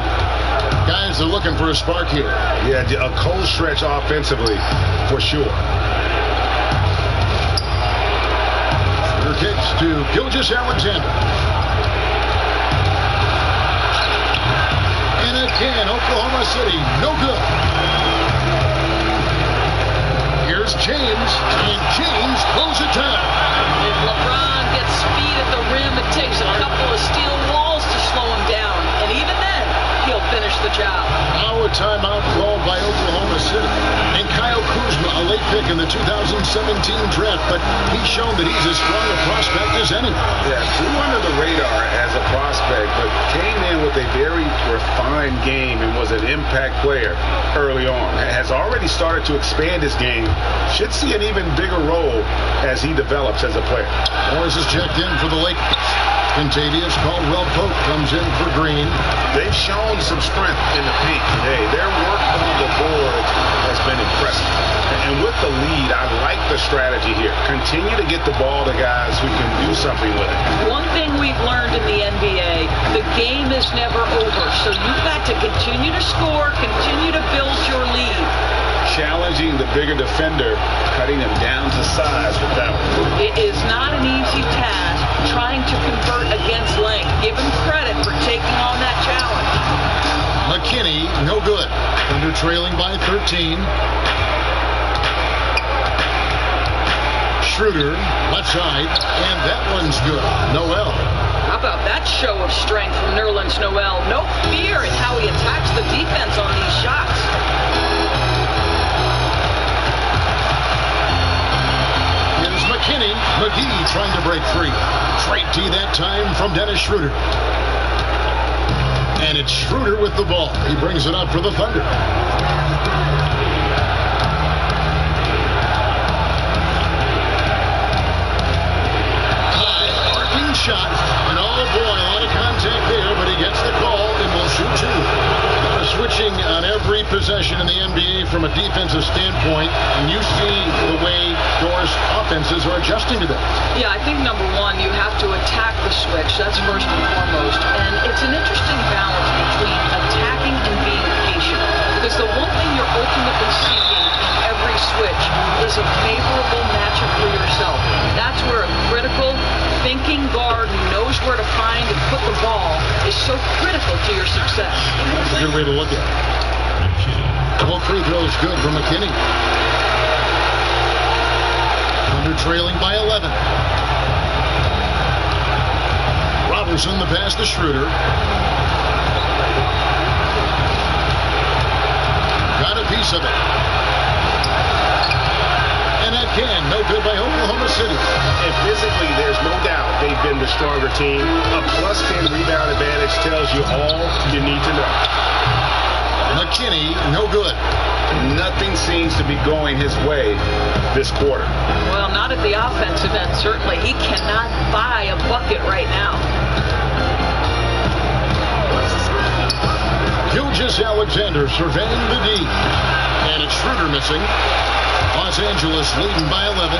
[SPEAKER 10] Guys, they're looking for a spark here.
[SPEAKER 12] Yeah, a cold stretch offensively for sure.
[SPEAKER 10] Thunder kicks to Gilgeous-Alexander. And again, Oklahoma City, no good. Here's James, and James throws it down.
[SPEAKER 13] If LeBron gets speed at the rim, it takes a couple of steel walls to slow him down. And even then, he'll finish the job.
[SPEAKER 10] Now a timeout called by Oklahoma City. And Kyle Kuzma, a late pick in the 2017 draft, but he's shown that he's as strong a prospect as any.
[SPEAKER 12] Yeah, flew under the radar as a prospect, but came in with a very refined game and was an impact player early on. Has already started to expand his game. Should see an even bigger role as he develops as a player.
[SPEAKER 10] Morris is checked in for the Lakers. Contavious Caldwell Pope comes in for Green.
[SPEAKER 12] They've shown some strength in the paint today. Their work on the board has been impressive. And with the lead, I like the strategy here. Continue to get the ball to guys who can do something with it.
[SPEAKER 13] One thing we've learned in the NBA, the game is never over. So you've got to continue to score, continue to build your lead.
[SPEAKER 12] Challenging the bigger defender, cutting him down to size with that one.
[SPEAKER 13] It is not an easy task trying to convert against length. Give him credit for taking on that challenge.
[SPEAKER 10] McKinney, no good. Thunder trailing by 13. Schroeder, left side, and that one's good. Noel.
[SPEAKER 13] How about that show of strength from Nerlens Noel? No fear in how he attacks the defense on these shots.
[SPEAKER 10] Here's McKinney. McGee trying to break free. Straight D that time from Dennis Schroeder. And it's Schroeder with the ball. He brings it up for the Thunder. High, arcing shot. And oh boy, a lot of contact there, but he gets the call and will shoot 2. Switching on every possession in the NBA from a defensive standpoint, and you see the way Doris offenses are adjusting to that.
[SPEAKER 13] Yeah, I think number one, you have to attack the switch. That's first and foremost. And it's an interesting balance between attacking and being patient. Because the one thing you're ultimately seeking in every switch is a favorable matchup for yourself. That's where a critical thinking guard who knows where to find and put the ball is so critical to your success.
[SPEAKER 10] That's a good way to look at it. Both free throws good for McKinney. Thunder trailing by 11. Robertson, the pass to Schroeder. Got a piece of it. And again, no good by Oklahoma City.
[SPEAKER 12] And physically, there's no doubt they've been the stronger team. A plus 10 rebound advantage tells you all you need to know.
[SPEAKER 10] McKinney, no good.
[SPEAKER 12] Nothing seems to be going his way this quarter.
[SPEAKER 13] Well, not at the offensive end, certainly. He cannot buy a bucket right now.
[SPEAKER 10] Gilgeous-Alexander surveying the D. And it's Schroeder missing. Los Angeles leading by 11.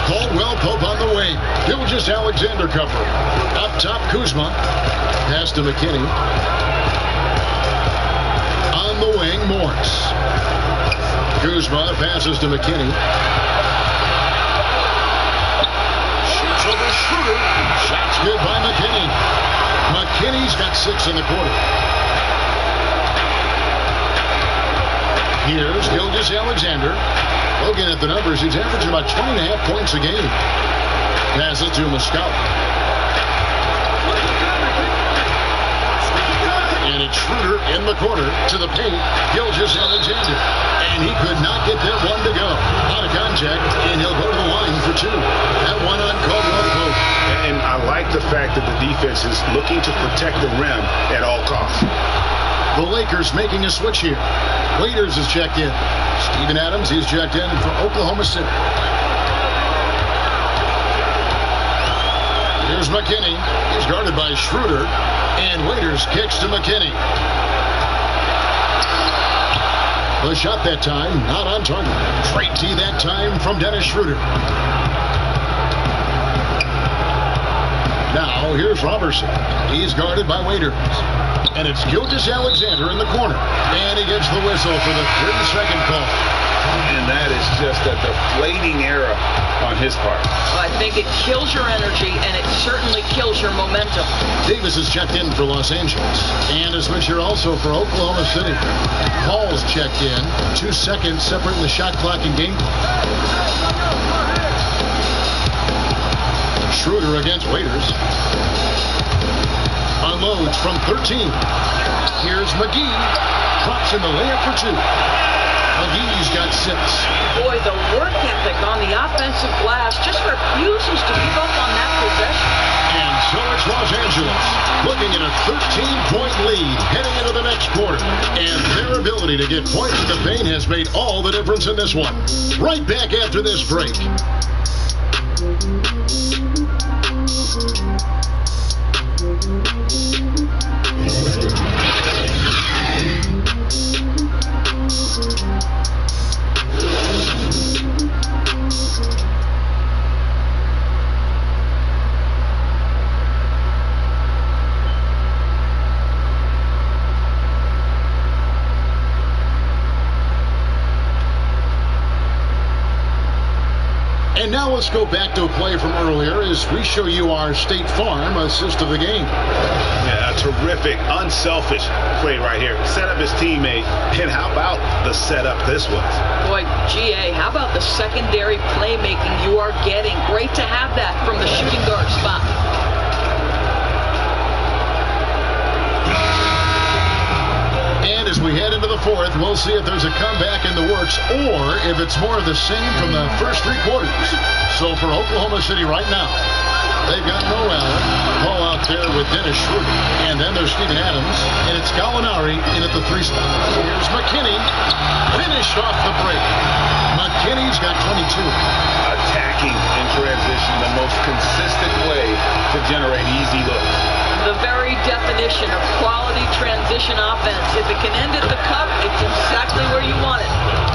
[SPEAKER 10] Caldwell Pope on the wing. Gilgeous-Alexander cover. Up top, Kuzma. Pass to McKinney. On the wing, Morris. Kuzma passes to McKinney. Shoots over Schroeder. Shots good by McKinney. McKinney's got 6 in the quarter. Here's Gilgeous-Alexander. Looking at the numbers, he's averaging about 20.5 points a game. Pass it to Muscala. And it's Schroeder in the corner to the paint. Gilgeous-Alexander. And he could not get that one to go. Out of contact, and he'll go to the line for 2. That one on Caldwell Pope.
[SPEAKER 12] And I like the fact that the defense is looking to protect the rim at all costs.
[SPEAKER 10] The Lakers making a switch here. Waiters is checked in. Steven Adams, he's checked in for Oklahoma City. Here's McKinney. He's guarded by Schroeder. And Waiters kicks to McKinney. The shot that time, not on target. Straight D that time from Dennis Schroeder. Now, here's Robertson. He's guarded by Waiters. And it's Gilgeous-Alexander in the corner. And he gets the whistle for the 30-second call.
[SPEAKER 12] And that is just a deflating error on his part.
[SPEAKER 13] Well, I think it kills your energy, and it certainly kills your momentum.
[SPEAKER 10] Davis is checked in for Los Angeles. And a switcher also for Oklahoma City. Paul's checked in. 2 seconds separating the shot clock and game. Schroeder against Waiters. Unloads from 13. Here's McGee. Drops in the layup for 2. McGee's got 6.
[SPEAKER 13] Boy, the work ethic on the offensive glass just refuses to give up on that possession.
[SPEAKER 10] And so it's Los Angeles looking at a 13-point lead heading into the next quarter. And their ability to get points in the paint has made all the difference in this one. Right back after this break. And now let's go back to a play from earlier as we show you our State Farm assist of the game.
[SPEAKER 12] Yeah, a terrific, unselfish play right here. Set up his teammate, and how about the setup this was?
[SPEAKER 13] Boy, GA, how about the secondary playmaking you are getting? Great to have that from the shooting guard spot.
[SPEAKER 10] And as we head into the fourth, we'll see if there's a comeback in the works or if it's more of the same from the first 3 quarters. So for Oklahoma City right now, they've got Noel. Ball out there with Dennis Schroeder. And then there's Steven Adams. And it's Gallinari in at the 3 spot. Here's McKinney. Finish off the break. McKinney's got 22.
[SPEAKER 12] Attacking in transition, the most consistent way to generate easy looks.
[SPEAKER 13] The very definition of quality transition offense. If it can end at the cup, it's exactly where you want it.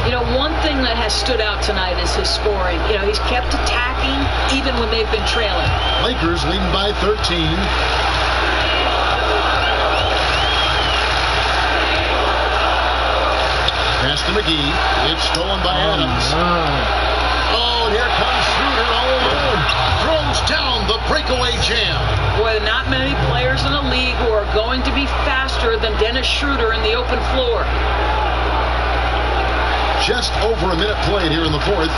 [SPEAKER 13] You know, one thing that has stood out tonight is his scoring. You know, he's kept attacking even when they've been trailing.
[SPEAKER 10] Lakers leading by 13. Pass to McGee. It's stolen by Adams. Oh, and here comes Schroeder all alone. Throws down the breakaway jam.
[SPEAKER 13] Boy, not many players in the league who are going to be faster than Dennis Schroeder in the open floor.
[SPEAKER 10] Just over a minute played here in the fourth.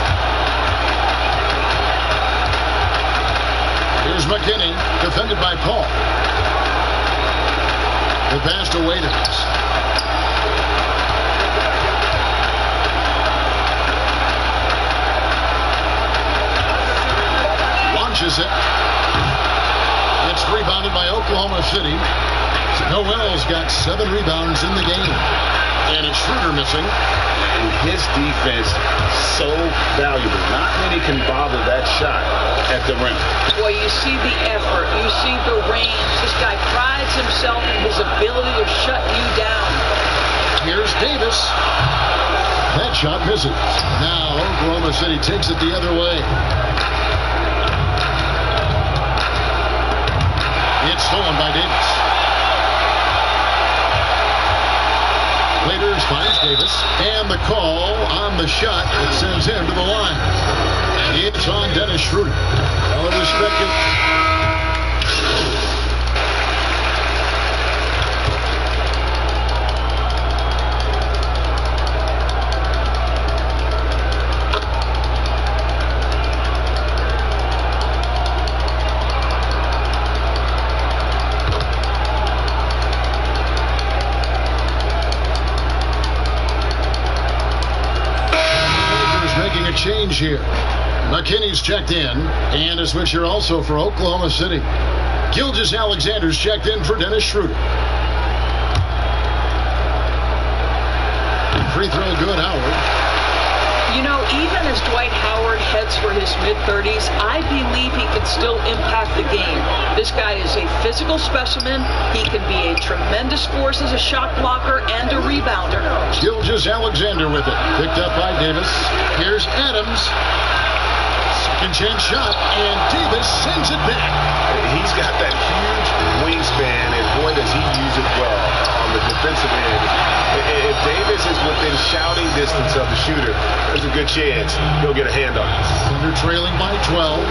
[SPEAKER 10] Here's McKinney, defended by Paul. The pass to Waiters. Launches it. It's rebounded by Oklahoma City. Noel's got 7 rebounds in the game. And it's Schroeder missing.
[SPEAKER 12] And his defense so valuable. Not many can bother that shot at the rim.
[SPEAKER 13] Boy, you see the effort. You see the range. This guy prides himself in his ability to shut you down.
[SPEAKER 10] Here's Davis. That shot misses. Now Oklahoma City takes it the other way. It's stolen by Davis. Waiters finds Davis, and the call on the shot that sends him to the line. It's on Dennis Schroeder. Well, I respect it. change here. McKinney's checked in, and a switcher also for Oklahoma City. Gilgeous-Alexander's checked in for Dennis Schroeder. Free throw good, Howard.
[SPEAKER 13] You know, even as Dwight Howard heads for his mid-30s, I believe he can still impact the game. This guy is a physical specimen. He can be a tremendous force as a shot blocker and a rebounder.
[SPEAKER 10] Gilgeous-Alexander with it. Picked up by Davis. Here's Adams. Second chance shot, and Davis sends it back.
[SPEAKER 12] He's got that huge wingspan, and boy, does he use it well on the defensive end. If Davis is within shouting distance of the shooter, there's a good chance he'll get a hand on it.
[SPEAKER 10] Thunder trailing by 12.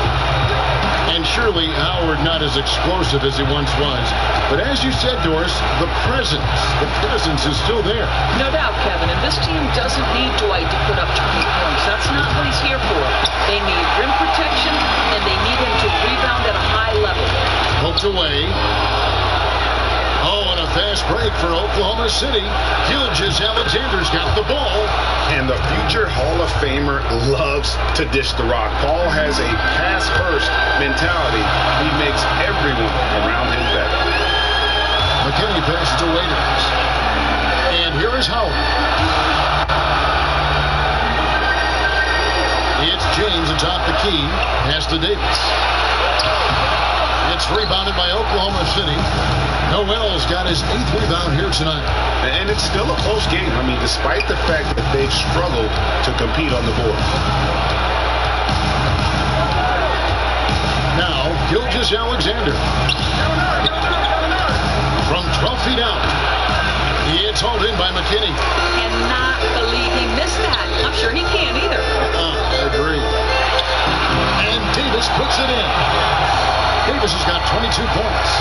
[SPEAKER 10] And surely Howard not as explosive as he once was. But as you said, Doris, the presence is still there.
[SPEAKER 13] No doubt, Kevin. And this team doesn't need Dwight to put up 20 points. That's not what he's here for. They need rim protection, and they need him to rebound at a high level.
[SPEAKER 10] Poked away. Oh, and a fast break for Oklahoma City. Gilgeous-Alexander's got the ball.
[SPEAKER 12] And the future Hall of Famer loves to dish the rock. Paul has a pass-first mentality. He makes everyone around him better.
[SPEAKER 10] McKinney passes to Waiters. And here is Howard. It's James atop the key. Pass to Davis. It's rebounded by Oklahoma City. Noel's got his 8th rebound here tonight.
[SPEAKER 12] And it's still a close game. I mean, despite the fact that they've struggled to compete on the board.
[SPEAKER 10] Now, Gilgeous-Alexander. From 12 feet out. It's hauled in by McKinney.
[SPEAKER 13] Cannot believe he missed that. I'm sure he can't either.
[SPEAKER 10] I agree. And Davis puts it in. Davis has got 22 points.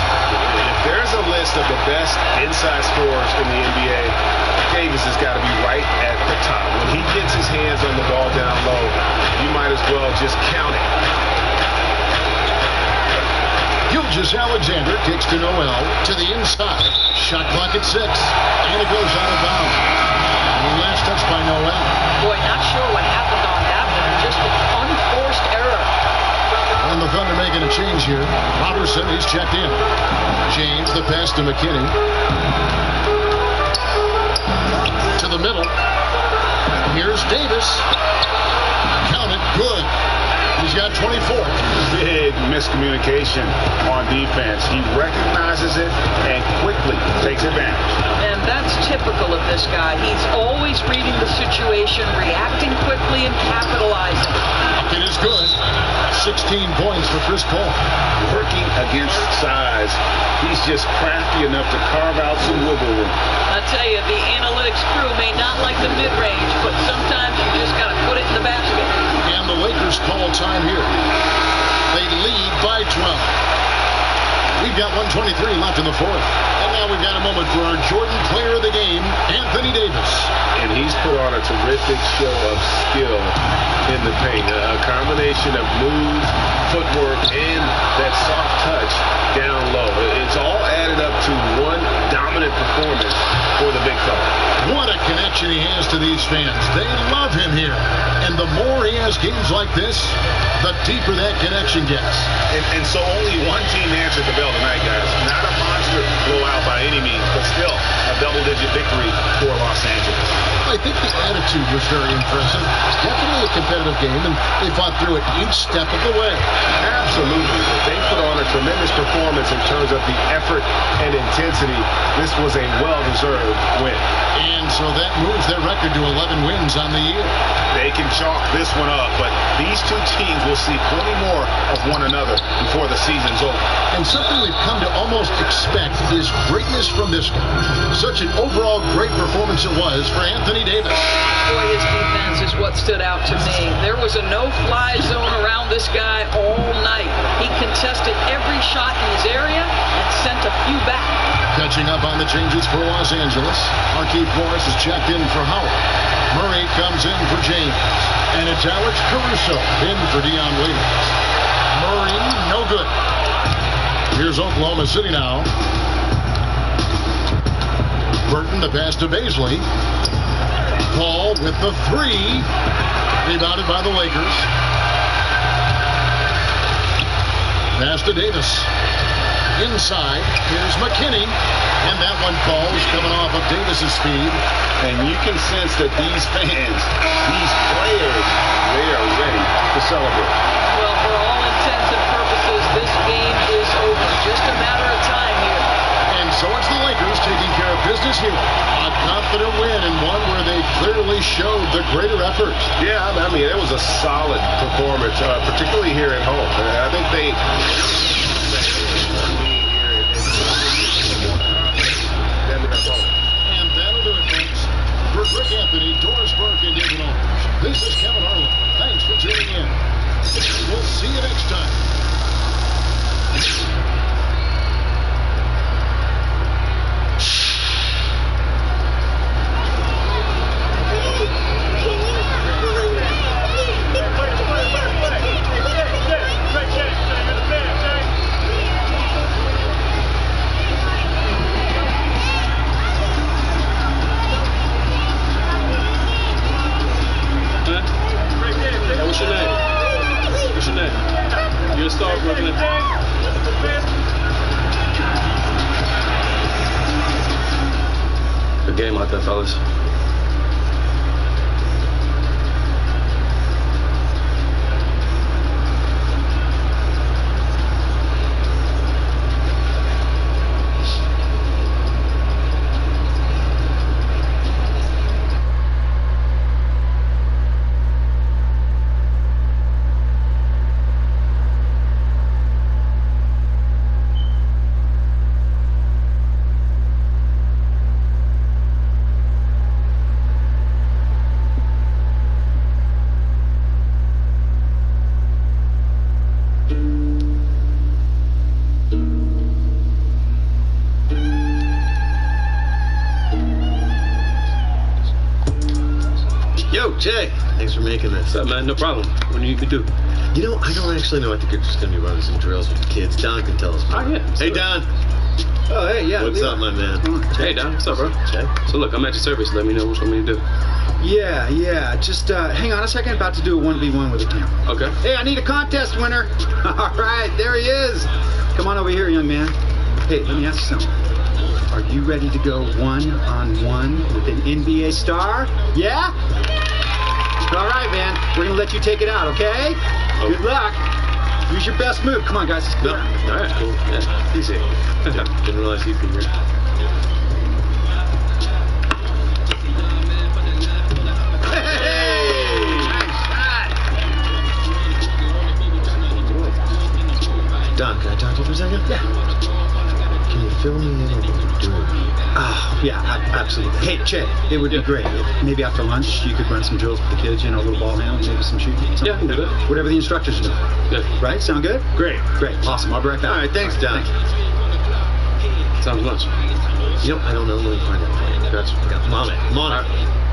[SPEAKER 12] If there's a list of the best inside scorers in the NBA, Davis has got to be right at the top. When he gets his hands on the ball down low, you might as well just count it.
[SPEAKER 10] Gilgeous-Alexander kicks to Noel to the inside. Shot clock at 6. And it goes out of bounds. Last touch by Noel.
[SPEAKER 13] Boy, not sure what happened on that one. Just an unforced error.
[SPEAKER 10] And the Thunder making a change here. Robertson is checked in. James, the pass to McKinney. To the middle. Here's Davis. Count it. Good. He's got 24.
[SPEAKER 12] Big miscommunication on defense. He recognizes it and quickly takes advantage.
[SPEAKER 13] And that's typical of this guy. He's always reading the situation, reacting quickly, and capitalizing.
[SPEAKER 10] It is good. 16 points for Chris Paul.
[SPEAKER 12] Working against size. He's just crafty enough to carve out some wiggle room.
[SPEAKER 13] I tell you, the analytics crew may not like the mid-range, but sometimes you just got to put it in the basket.
[SPEAKER 10] And the Lakers call time here. They lead by 12. We've got 1:23 left in the fourth. And now we've got a moment for our Jordan Player of the Game, Anthony Davis.
[SPEAKER 12] And he's put on a terrific show of skill in the paint. A combination of moves, footwork, and that soft touch down low. It's all added up to one dominant performance for the big fella.
[SPEAKER 10] What a connection he has to these fans. They love him here. And the more he has games like this, the deeper that connection gets.
[SPEAKER 12] And so only one team answered the bell tonight, guys. Not a monster blowout by any means, but still a double-digit victory for Los Angeles.
[SPEAKER 10] I think the attitude was very impressive. Definitely a competitive game, and they fought through it each step of the way.
[SPEAKER 12] Absolutely. They put on a tremendous performance in terms of the effort and intensity. This was a well-deserved win.
[SPEAKER 10] And so that moves their record to 11 wins on the year.
[SPEAKER 12] They can chalk this one up, but these two teams will see plenty more of one another before the season's over.
[SPEAKER 10] And something we've come to almost expect is greatness from this guy. Such an overall great performance it was for Anthony Davis.
[SPEAKER 13] Boy, his defense is what stood out to me. There was a no-fly zone around this guy all night. He contested every shot in his area and sent a few back.
[SPEAKER 10] Catching up on the changes for Los Angeles. Marquise Morris is checked in for Howard. Murray comes in for James. And it's Alex Caruso in for Dion Waiters. Murray, no good. Here's Oklahoma City now. Burton, the pass to Baisley. Paul with the 3. Rebounded by the Lakers. Pass to Davis. Inside, here's McKinney. And that one falls, coming off of Davis's speed.
[SPEAKER 12] And you can sense that these fans, these players, they are ready to celebrate.
[SPEAKER 13] Well, for all intents and purposes, this game is over. Just a matter of time here.
[SPEAKER 10] And so it's the Lakers taking care of business here. A confident win and one where they clearly showed the greater effort.
[SPEAKER 12] Yeah, I mean, it was a solid performance, particularly here at home. I think they...
[SPEAKER 10] And that'll do it, folks. For Rick Anthony, Doris Burke, and David Aldridge, this is Kevin Harlan. Thanks for tuning in. We'll see you next time.
[SPEAKER 5] What's your name? What's your name? You're a star, Brooklyn. Good game out there, fellas.
[SPEAKER 15] Jay, thanks for making this.
[SPEAKER 5] What's up, man? No problem. What do you do?
[SPEAKER 15] You know, I don't actually know. I think you're just going to be running some drills with the kids. Don can tell us more.
[SPEAKER 5] Oh, yeah.
[SPEAKER 15] Hey, Don.
[SPEAKER 11] Oh, hey, yeah.
[SPEAKER 15] What's up, my man?
[SPEAKER 5] Hey, Don. What's up, bro?
[SPEAKER 15] Jay.
[SPEAKER 5] So, look, I'm at your service. Let me know what you want me to do.
[SPEAKER 11] Yeah. Just hang on a second. About to do a 1v1 with a camera.
[SPEAKER 5] Okay.
[SPEAKER 11] Hey, I need a contest winner. All right, there he is. Come on over here, young man. Hey, let me ask you something. Are you ready to go one-on-one with an NBA star? Yeah? All right, man. We're going to let you take it out, okay? Good luck. Use your best move. Come on, guys.
[SPEAKER 5] No. All right, cool. Yeah, easy.
[SPEAKER 15] Didn't realize you'd be here. Don, can I talk to you for a second?
[SPEAKER 11] Yeah.
[SPEAKER 15] Can you fill me in on what you're doing?
[SPEAKER 11] Oh, yeah, absolutely. Hey, Che, it would be great. Maybe after lunch you could run some drills with the kids, a little ball handle, maybe some shooting.
[SPEAKER 5] Yeah, I can do that.
[SPEAKER 11] Whatever the instructors do.
[SPEAKER 5] Good.
[SPEAKER 11] Right? Sound good?
[SPEAKER 5] Great.
[SPEAKER 11] Awesome. I'll be right back.
[SPEAKER 15] All right, thanks, Don.
[SPEAKER 5] Sounds much.
[SPEAKER 15] You know, I don't know. Let me find out.
[SPEAKER 5] Gotcha.
[SPEAKER 15] I'm on it.